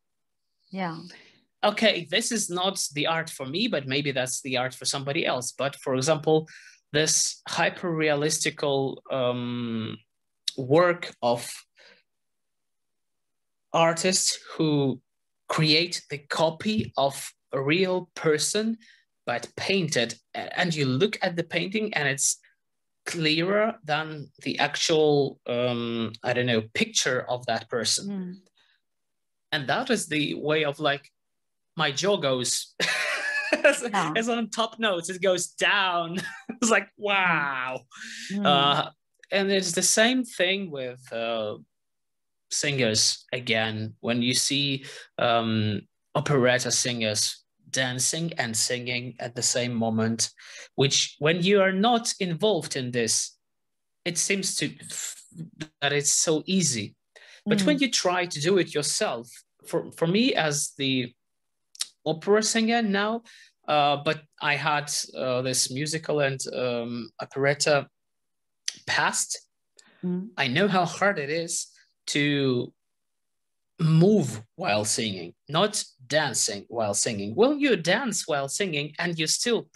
Yeah. Okay, this is not the art for me, but maybe that's the art for somebody else. But for example, this hyper-realistical work of artists who create the copy of a real person, but painted, and you look at the painting and it's clearer than the actual, I don't know, picture of that person. And that is the way of like, my jaw goes as on top notes, it goes down. It's like, wow. And it's the same thing with singers. Again, when you see operetta singers dancing and singing at the same moment, which when you are not involved in this, it seems that it's so easy. But when you try to do it yourself, for me as the opera singer now, but I had this musical and operetta past. I know how hard it is to move while singing, not dancing while singing. Well, you dance while singing and you still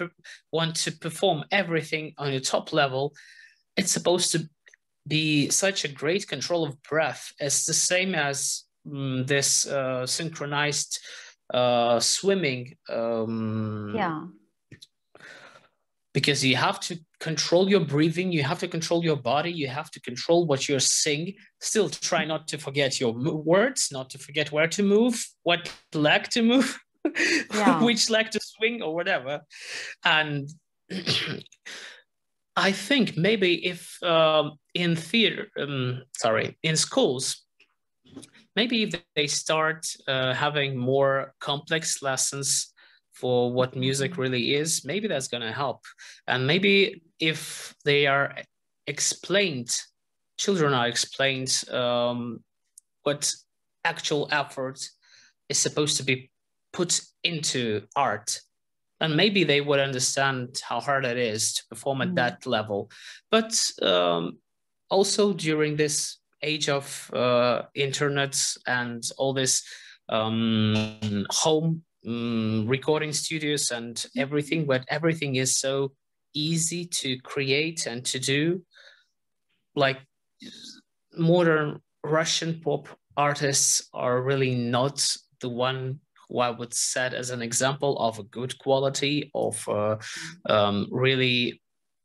want to perform everything on your top level. It's supposed to be such a great control of breath. It's the same as this synchronized swimming. Because you have to control your breathing, you have to control your body, you have to control what you're saying. Still try not to forget your words, not to forget where to move, what leg to move, which leg to swing or whatever. And I think maybe if in schools, maybe if they start having more complex lessons for what music really is, maybe that's going to help. And maybe if they are explained, children are explained what actual effort is supposed to be put into art, and maybe they would understand how hard it is to perform at that level. But also during this age of internet and all this home recording studios and everything, but everything is so easy to create and to do. Like modern Russian pop artists are really not the one who I would set as an example of a good quality of really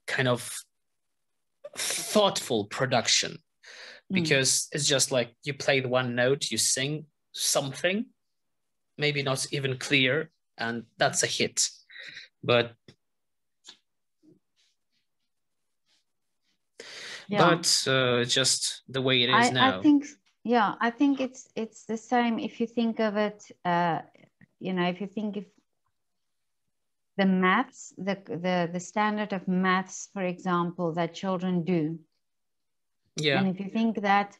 kind of thoughtful production, because it's just like you play the one note, you sing something, maybe not even clear, and that's a hit. But just the way it is now. I think it's the same if you think of it, if you think of the maths, the standard of maths, for example, that children do. And if you think that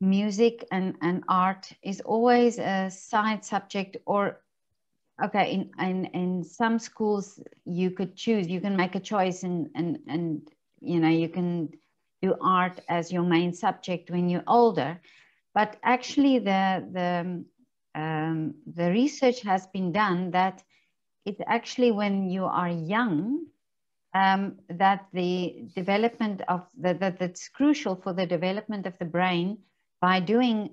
music and art is always a side subject, or in some schools you could choose, you can make a choice and you can do art as your main subject when you're older. But actually the research has been done that it's actually when you are young that the development of that's crucial for the development of the brain. By doing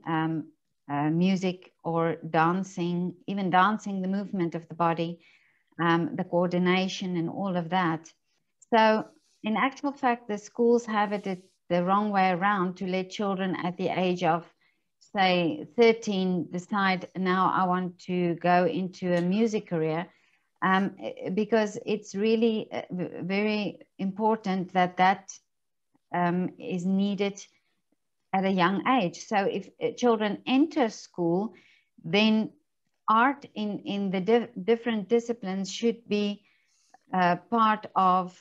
music or dancing, even dancing, the movement of the body, the coordination and all of that. So in actual fact, the schools have it the wrong way around, to let children at the age of say 13 decide now I want to go into a music career, because it's really very important that is needed at a young age. So if children enter school, then art in the different disciplines should be part of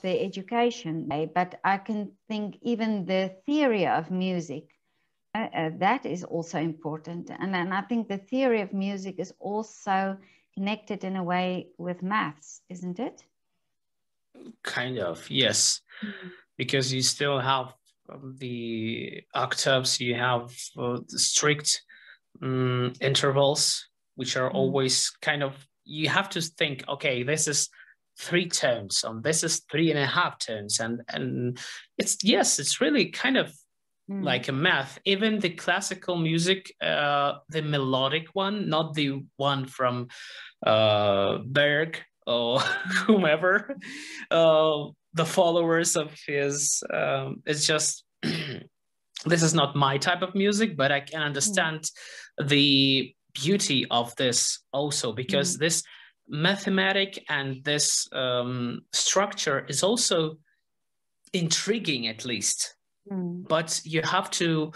the education. But I can think even the theory of music, that is also important. And I think the theory of music is also connected in a way with maths, isn't it? Kind of, yes. Because you still have the octaves, you have strict intervals, which are always kind of, you have to think, okay, this is 3 tones, and this is 3.5 tones, and it's, yes, it's really kind of like a math. Even the classical music, the melodic one, not the one from Berg or whomever, the followers of his, it's just this is not my type of music, but I can understand the beauty of this also, because this mathematic and this structure is also intriguing, at least. But you have to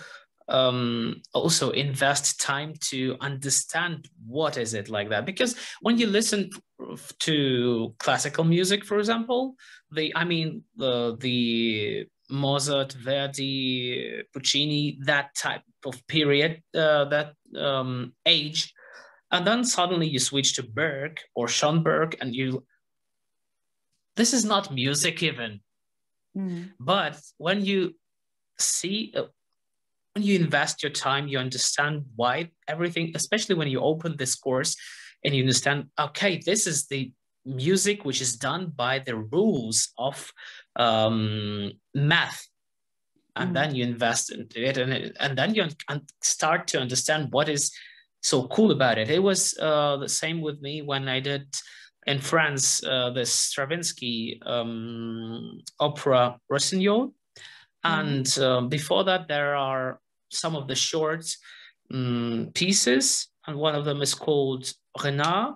also invest time to understand what is it like that. Because when you listen to classical music, for example, the Mozart, Verdi, Puccini, that type of period, that age, and then suddenly you switch to Berg or Schoenberg, and this is not music even. But when you see, when you invest your time, you understand why everything, especially when you open this course and you understand, okay, this is the music which is done by the rules of math. And then you invest into it, and then you start to understand what is so cool about it. It was the same with me when I did in France the Stravinsky opera Rossignol. And before that, there are some of the short pieces, and one of them is called Renard,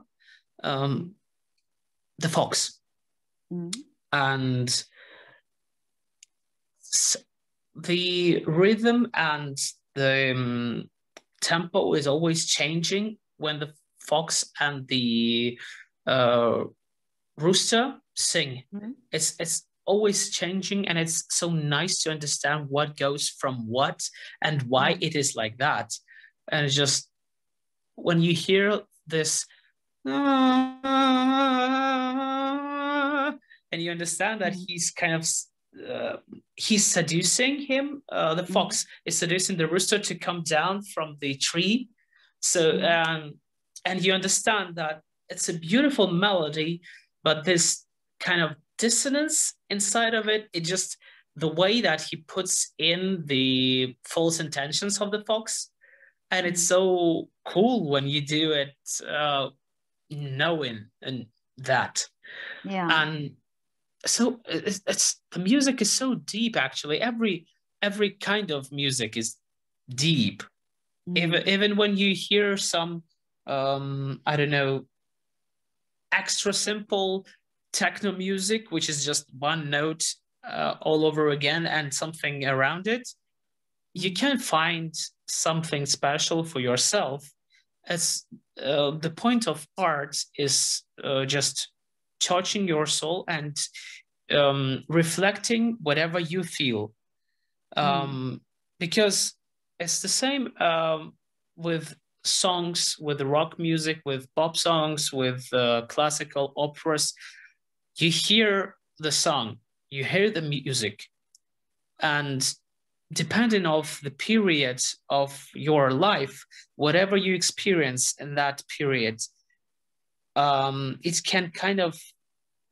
the Fox. And the rhythm and the tempo is always changing when the fox and the rooster sing. It's always changing, and it's so nice to understand what goes from what and why it is like that. And it's just, when you hear this and you understand that he's kind of he's seducing him, the fox is seducing the rooster to come down from the tree. So and you understand that it's a beautiful melody, but this kind of dissonance inside of it, it just, the way that he puts in the false intentions of the fox, and it's so cool when you do it knowing and that. And so it's the music is so deep, actually. Every kind of music is deep. Even when you hear some I don't know, extra simple techno music, which is just one note all over again and something around it, you can find something special for yourself. As the point of art is just touching your soul and reflecting whatever you feel. Because it's the same with songs, with rock music, with pop songs, with classical operas. You hear the song, you hear the music, and depending on the period of your life, whatever you experience in that period, it can kind of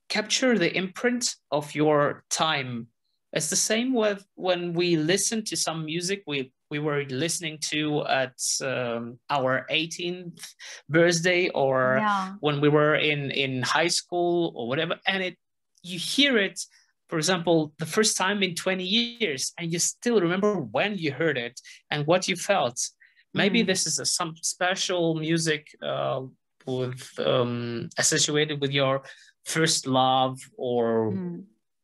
capture the imprint of your time. It's the same with when we listen to some music we were listening to at our 18th birthday, or when we were in high school or whatever, and you hear it for example, the first time in 20 years, and you still remember when you heard it and what you felt. Maybe this is some special music with associated with your first love or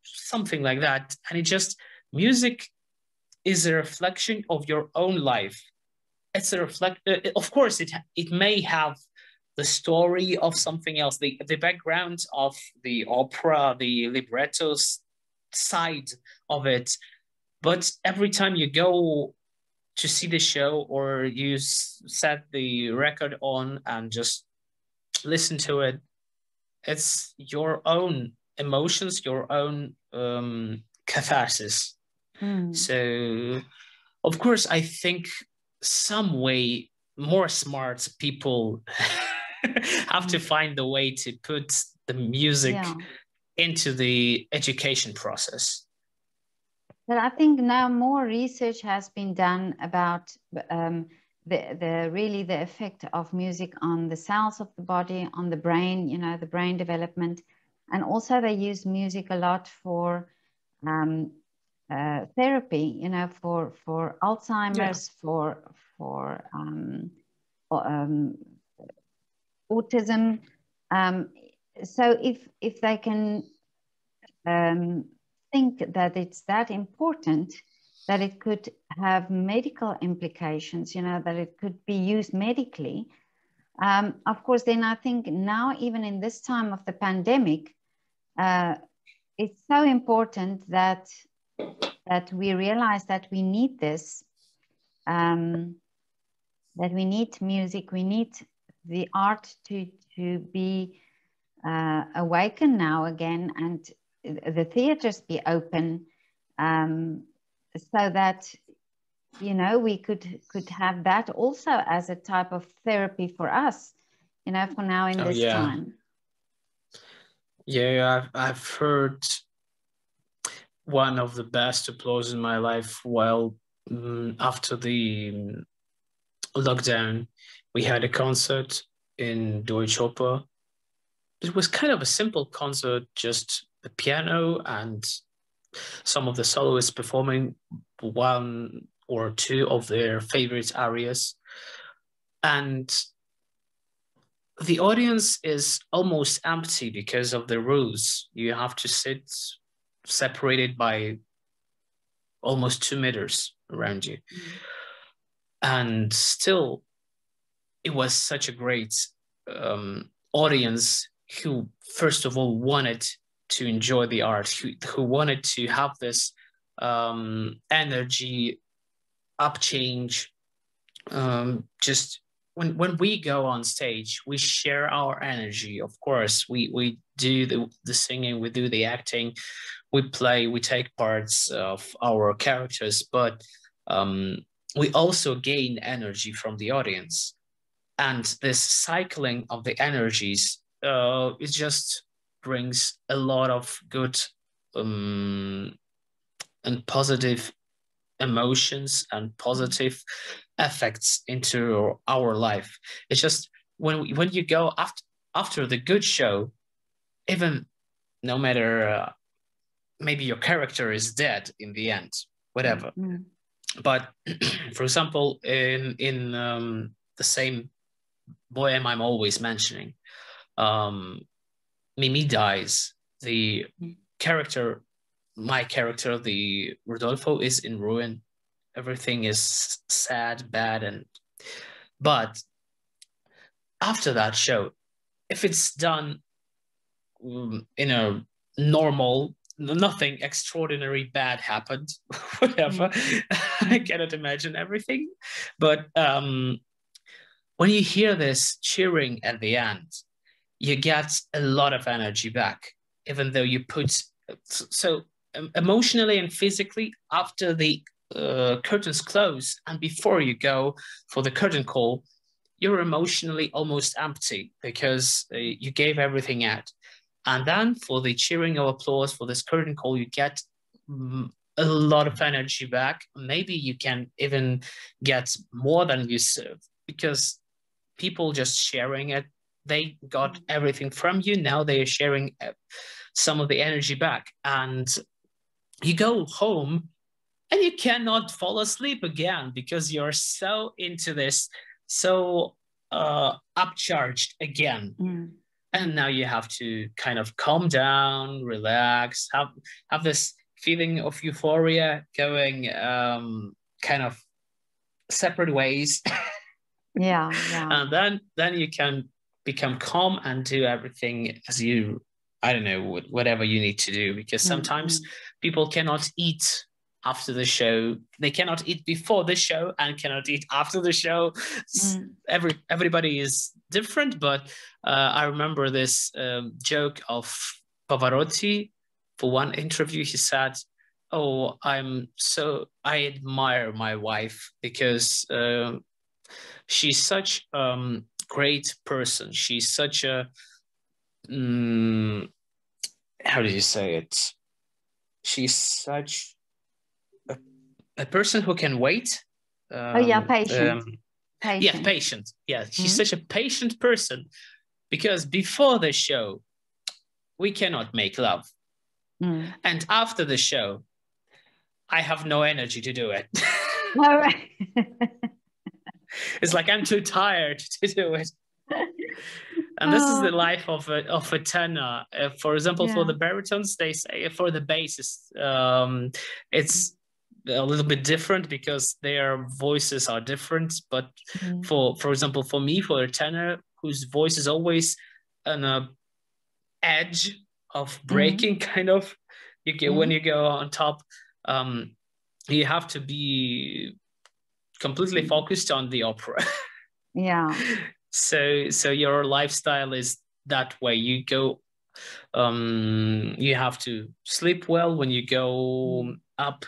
something like that. And it just, music is a reflection of your own life. It's a of course, it may have the story of something else, the background of the opera, the libretto side of it. But every time you go to see the show, or you set the record on and just listen to it, it's your own emotions, your own catharsis. So, of course, I think some way more smart people have to find the way to put the music into the education process. But I think now more research has been done about the effect of music on the cells of the body, on the brain, you know, the brain development. And also they use music a lot for therapy, you know, for Alzheimer's, for autism. So if they can think that it's that important, that it could have medical implications, you know, that it could be used medically. Of course, then I think now, even in this time of the pandemic, it's so important that we realize that we need this, that we need music, we need the art to be awakened now again, and the theaters be open, so that, you know, we could have that also as a type of therapy for us, you know, for now in this time. Yeah, I've heard one of the best applause in my life while after the lockdown. We had a concert in Deutsche Oper. It was kind of a simple concert, just the piano and some of the soloists performing one or two of their favorite arias. And the audience is almost empty because of the rules. You have to sit separated by almost 2 meters around you. And still, it was such a great audience who, first of all, wanted to enjoy the art, who wanted to have this energy upchange. Just when we go on stage, we share our energy. Of course, we do the singing, we do the acting, we play, we take parts of our characters, but we also gain energy from the audience. And this cycling of the energies, it just brings a lot of good and positive emotions and positive effects into our life. It's just when you go after the good show, even no matter maybe your character is dead in the end, whatever. But for example, in the same poem I'm always mentioning, Mimi dies. The character, my character, the Rodolfo, is in ruin. Everything is sad, bad, but after that show, if it's done in a normal, nothing extraordinary bad happened, whatever. I cannot imagine everything. But when you hear this cheering at the end, you get a lot of energy back, even though you put, so emotionally and physically, after the curtains close and before you go for the curtain call, you're emotionally almost empty because you gave everything out. And then for the cheering of applause for this curtain call, you get a lot of energy back. Maybe you can even get more than you serve, because people just sharing it, they got everything from you. Now they are sharing some of the energy back. And you go home and you cannot fall asleep again because you're so into this, so upcharged again. And now you have to kind of calm down, relax, have this feeling of euphoria going kind of separate ways. Yeah. And then you can become calm and do everything as you, I don't know, whatever you need to do, because sometimes people cannot eat after the show. They cannot eat before the show and cannot eat after the show. Everybody is different, but I remember this joke of Pavarotti. For one interview, he said, "Oh, I admire my wife because she's such great person. She's such a how do you say it? She's such a person who can wait." Patient. Yeah, patient. Yeah, she's such a patient person because before the show, we cannot make love. And after the show, I have no energy to do it. All right. It's like I'm too tired to do it. And this is the life of a tenor. For example, for the baritones, they say for the basses, it's a little bit different because their voices are different. But for example, for me, for a tenor whose voice is always on a edge of breaking, kind of, when you go on top, you have to be completely focused on the opera. So your lifestyle is that way. You go, you have to sleep well when you go up,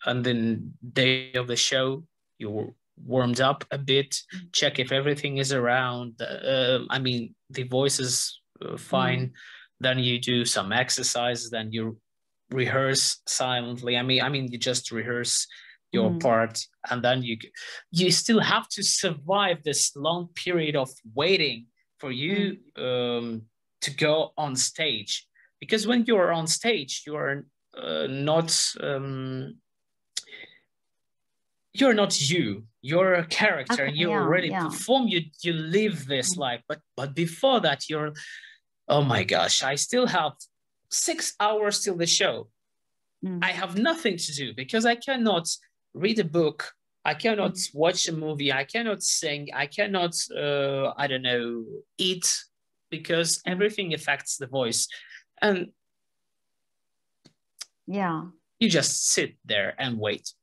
and then day of the show you're warmed up a bit, check if everything is around. I mean, the voice is fine. Then you do some exercises, then you rehearse silently. I mean, you just rehearse your part, and then you still have to survive this long period of waiting for you to go on stage, because when you're on stage, you're not you're a character. Okay, and you already perform, you live this life, but before that, you're, oh my gosh, I still have 6 hours till the show. I have nothing to do because I cannot read a book, I cannot watch a movie, I cannot sing, I cannot I don't know, eat, because everything affects the voice. And you just sit there and wait.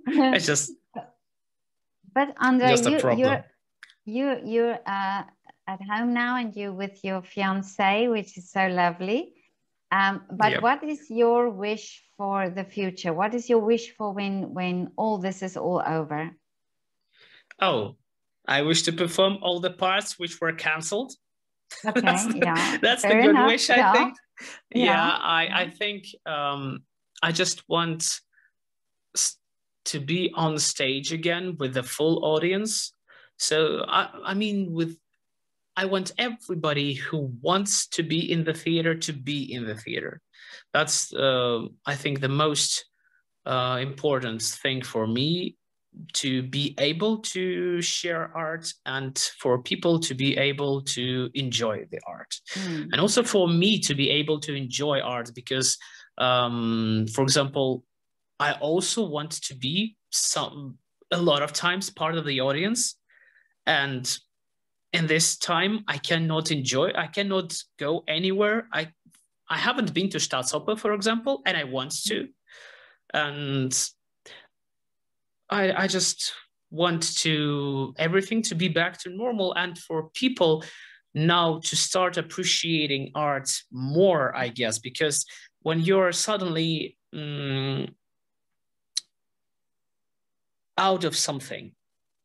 It's just, but Andre, just a problem. you're at home now, and you're with your fiance, which is so lovely. But what is your wish for the future? What is your wish for when all this is all over? Oh, I wish to perform all the parts which were cancelled. Okay, that's the good wish, I think. I think I just want to be on stage again with the full audience. So I mean, I want everybody who wants to be in the theater to be in the theater. That's I think the most important thing for me, to be able to share art and for people to be able to enjoy the art. And also for me to be able to enjoy art, because for example, I also want to be a lot of times part of the audience, and in this time I cannot go anywhere. I haven't been to Staatsoper, for example, and I want to, and I just want everything to be back to normal, and for people now to start appreciating art more, I guess, because when you're suddenly out of something,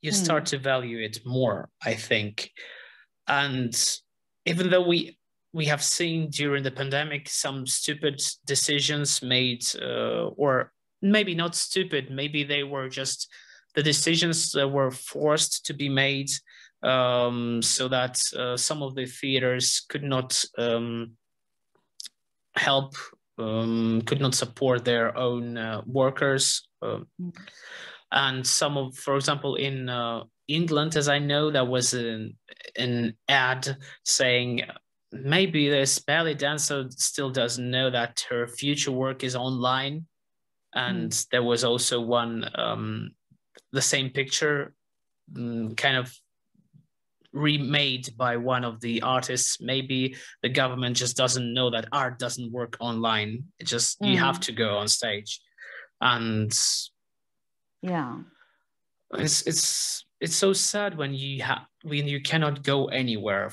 you start to value it more, I think. And even though we have seen during the pandemic some stupid decisions made, or maybe not stupid, maybe they were just the decisions that were forced to be made, so that some of the theaters could not help, could not support their own workers. And some of, for example, in England, as I know, there was an ad saying maybe this ballet dancer still doesn't know that her future work is online. And there was also one, the same picture, kind of remade by one of the artists. Maybe the government just doesn't know that art doesn't work online. It just, you have to go on stage. And yeah, it's so sad when you cannot go anywhere.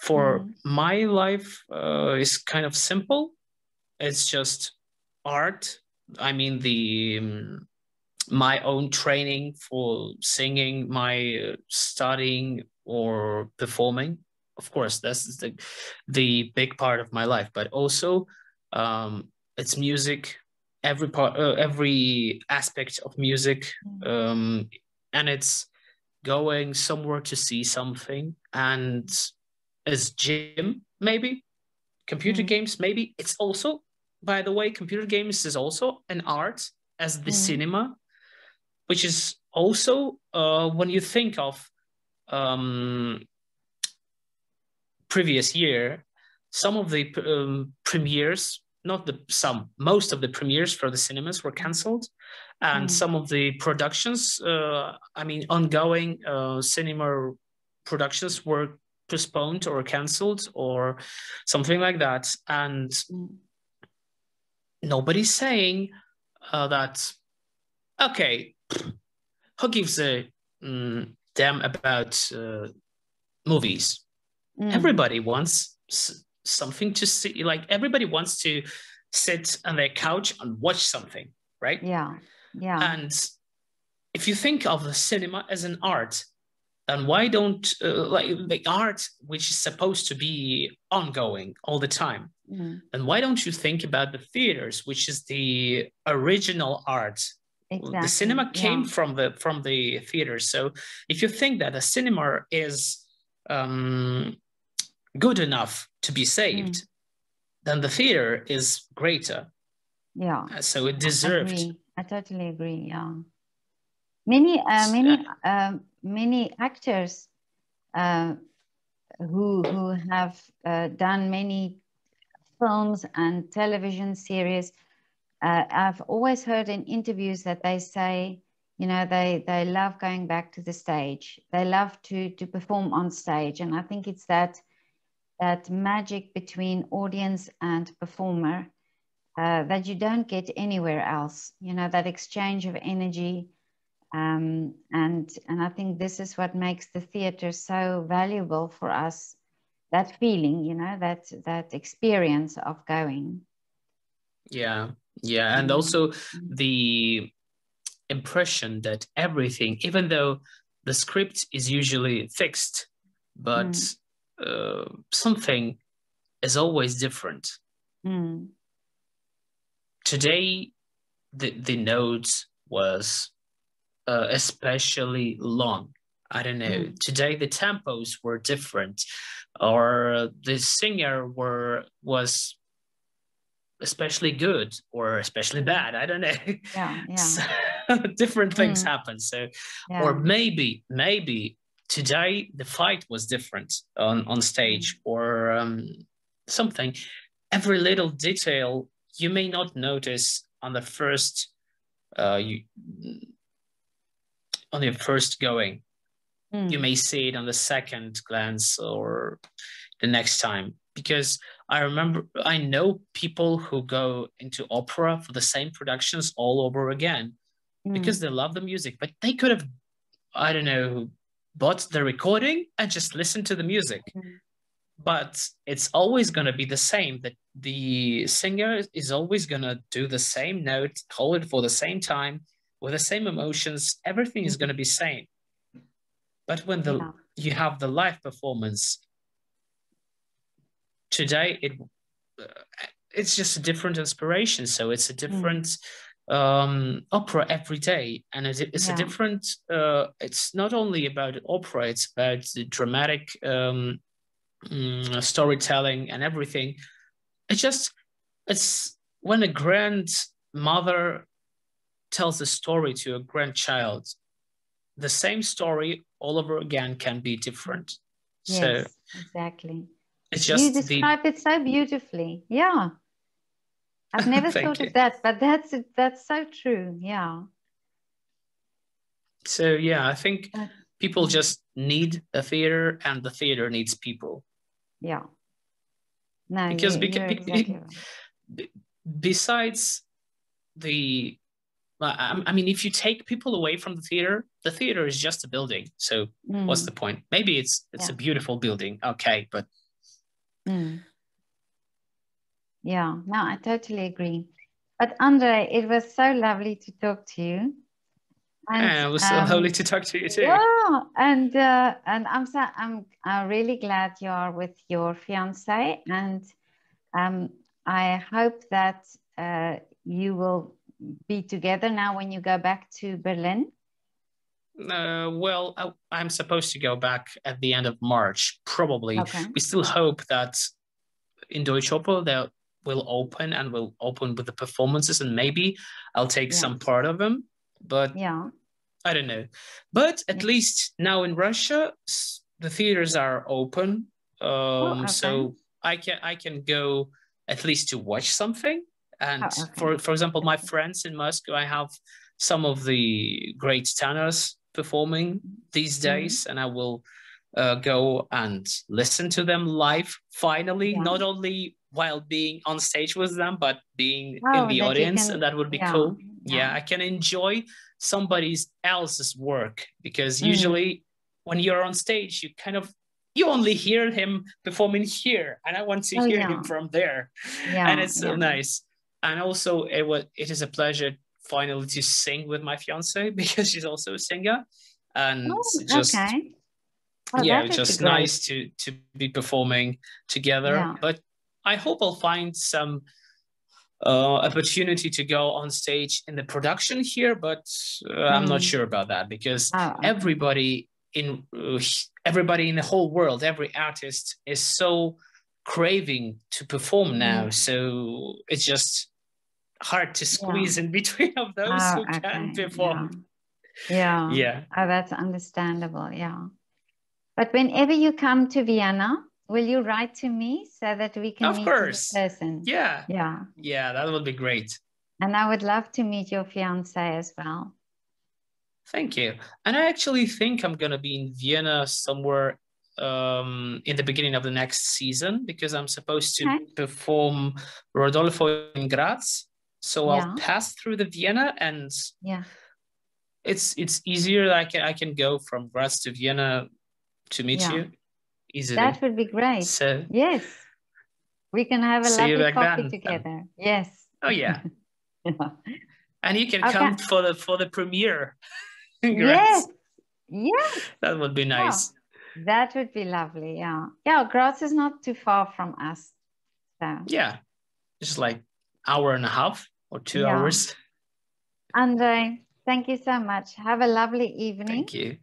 For my life is kind of simple. It's just art. I mean, my own training for singing, my studying or performing. Of course, that's the big part of my life. But also, it's music. Every aspect of music, and it's going somewhere to see something. And as gym, maybe computer games, maybe it's also. By the way, computer games is also an art, as the cinema, which is also, when you think of previous year, some of the premieres, most of the premieres for the cinemas were cancelled, and some of the productions, ongoing cinema productions were postponed or cancelled or something like that. And nobody's saying that, okay, who gives a damn about movies? Everybody wants something to see. Like, everybody wants to sit on their couch and watch something, right? Yeah. And if you think of the cinema as an art, then why don't like the art, which is supposed to be ongoing all the time, then why don't you think about the theaters, which is the original art? Exactly. The cinema came from the theaters. So if you think that a cinema is good enough to be saved, then the theater is greater. Yeah. So it deserved. I totally agree. Yeah. Many actors who have done many films and television series, I've always heard in interviews that they say, you know, they love going back to the stage. They love to perform on stage. And I think it's that magic between audience and performer that you don't get anywhere else, you know, that exchange of energy. And I think this is what makes the theater so valuable for us, that feeling, you know, that experience of going. Yeah. And also the impression that everything, even though the script is usually fixed, but something is always different. Today, the notes was especially long. I don't know. Today the tempos were different, or the singer was especially good or especially bad. I don't know. So, different things happen. So, or maybe today the fight was different on stage, or something. Every little detail you may not notice on the first on your first going. You may see it on the second glance or the next time. Because I know people who go into opera for the same productions all over again because they love the music, but they could have, I don't know, bought the recording and just listened to the music. But it's always going to be the same, that the singer is always going to do the same note, hold it for the same time, with the same emotions. Everything is going to be same. But when you have the live performance, today it's just a different inspiration. So it's a different opera every day, and it's a different. It's not only about opera; it's about the dramatic storytelling and everything. It's just it's when a grandmother tells a story to a grandchild, the same story all over again can be different. Yes, so exactly. it's You just described it so beautifully. Yeah. I've never thought of that, but that's so true. Yeah. So yeah, I think people just need a theater, and the theater needs people. Yeah. No, because you're exactly right. Besides the, I mean, if you take people away from the theater is just a building. So what's the point? Maybe it's a beautiful building, okay, but yeah, no, I totally agree. But Andre, it was so lovely to talk to you. And it was so lovely to talk to you too. Yeah, and I'm really glad you are with your fiance, and I hope that you will be together now when you go back to Berlin. Well, I'm supposed to go back at the end of March, probably. Okay. We still hope that in Deutsche Oper that will open, and will open with the performances, and maybe I'll take some part of them. But I don't know. But at least now in Russia, the theaters are open. So I can go at least to watch something. And for example, my friends in Moscow, I have some of the great tenors performing these days, and I will go and listen to them live finally, not only while being on stage with them, but being in the audience, and that would be cool. Yeah, I can enjoy somebody else's work, because usually when you're on stage, you only hear him performing here, and I want to hear him from there. And it's so nice. And also it is a pleasure finally to sing with my fiance, because she's also a singer, and it's just nice to be performing together. But I hope I'll find some opportunity to go on stage in the production here, but I'm not sure about that, because everybody in the whole world, every artist is so craving to perform now, so it's just hard to squeeze in between of those who can perform. Yeah. Oh, that's understandable. Yeah. But whenever you come to Vienna, will you write to me so that we can meet in person? Yeah, that would be great. And I would love to meet your fiance as well. Thank you. And I actually think I'm going to be in Vienna somewhere in the beginning of the next season, because I'm supposed to perform Rodolfo in Graz. So I'll pass through the Vienna, and it's easier. I can go from Graz to Vienna to meet you easily. That would be great. So yes, we can have a lovely coffee together. Yes. Oh yeah. And you can come for the premiere. Yes. That would be nice. Oh, that would be lovely. Yeah. Graz is not too far from us. So. Yeah, just like hour and a half or 2 hours. Andre, thank you so much. Have a lovely evening. Thank you.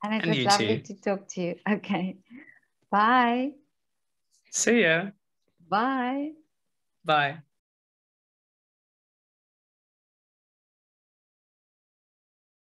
And it was lovely to talk to you. Okay. Bye. See ya. Bye. Bye.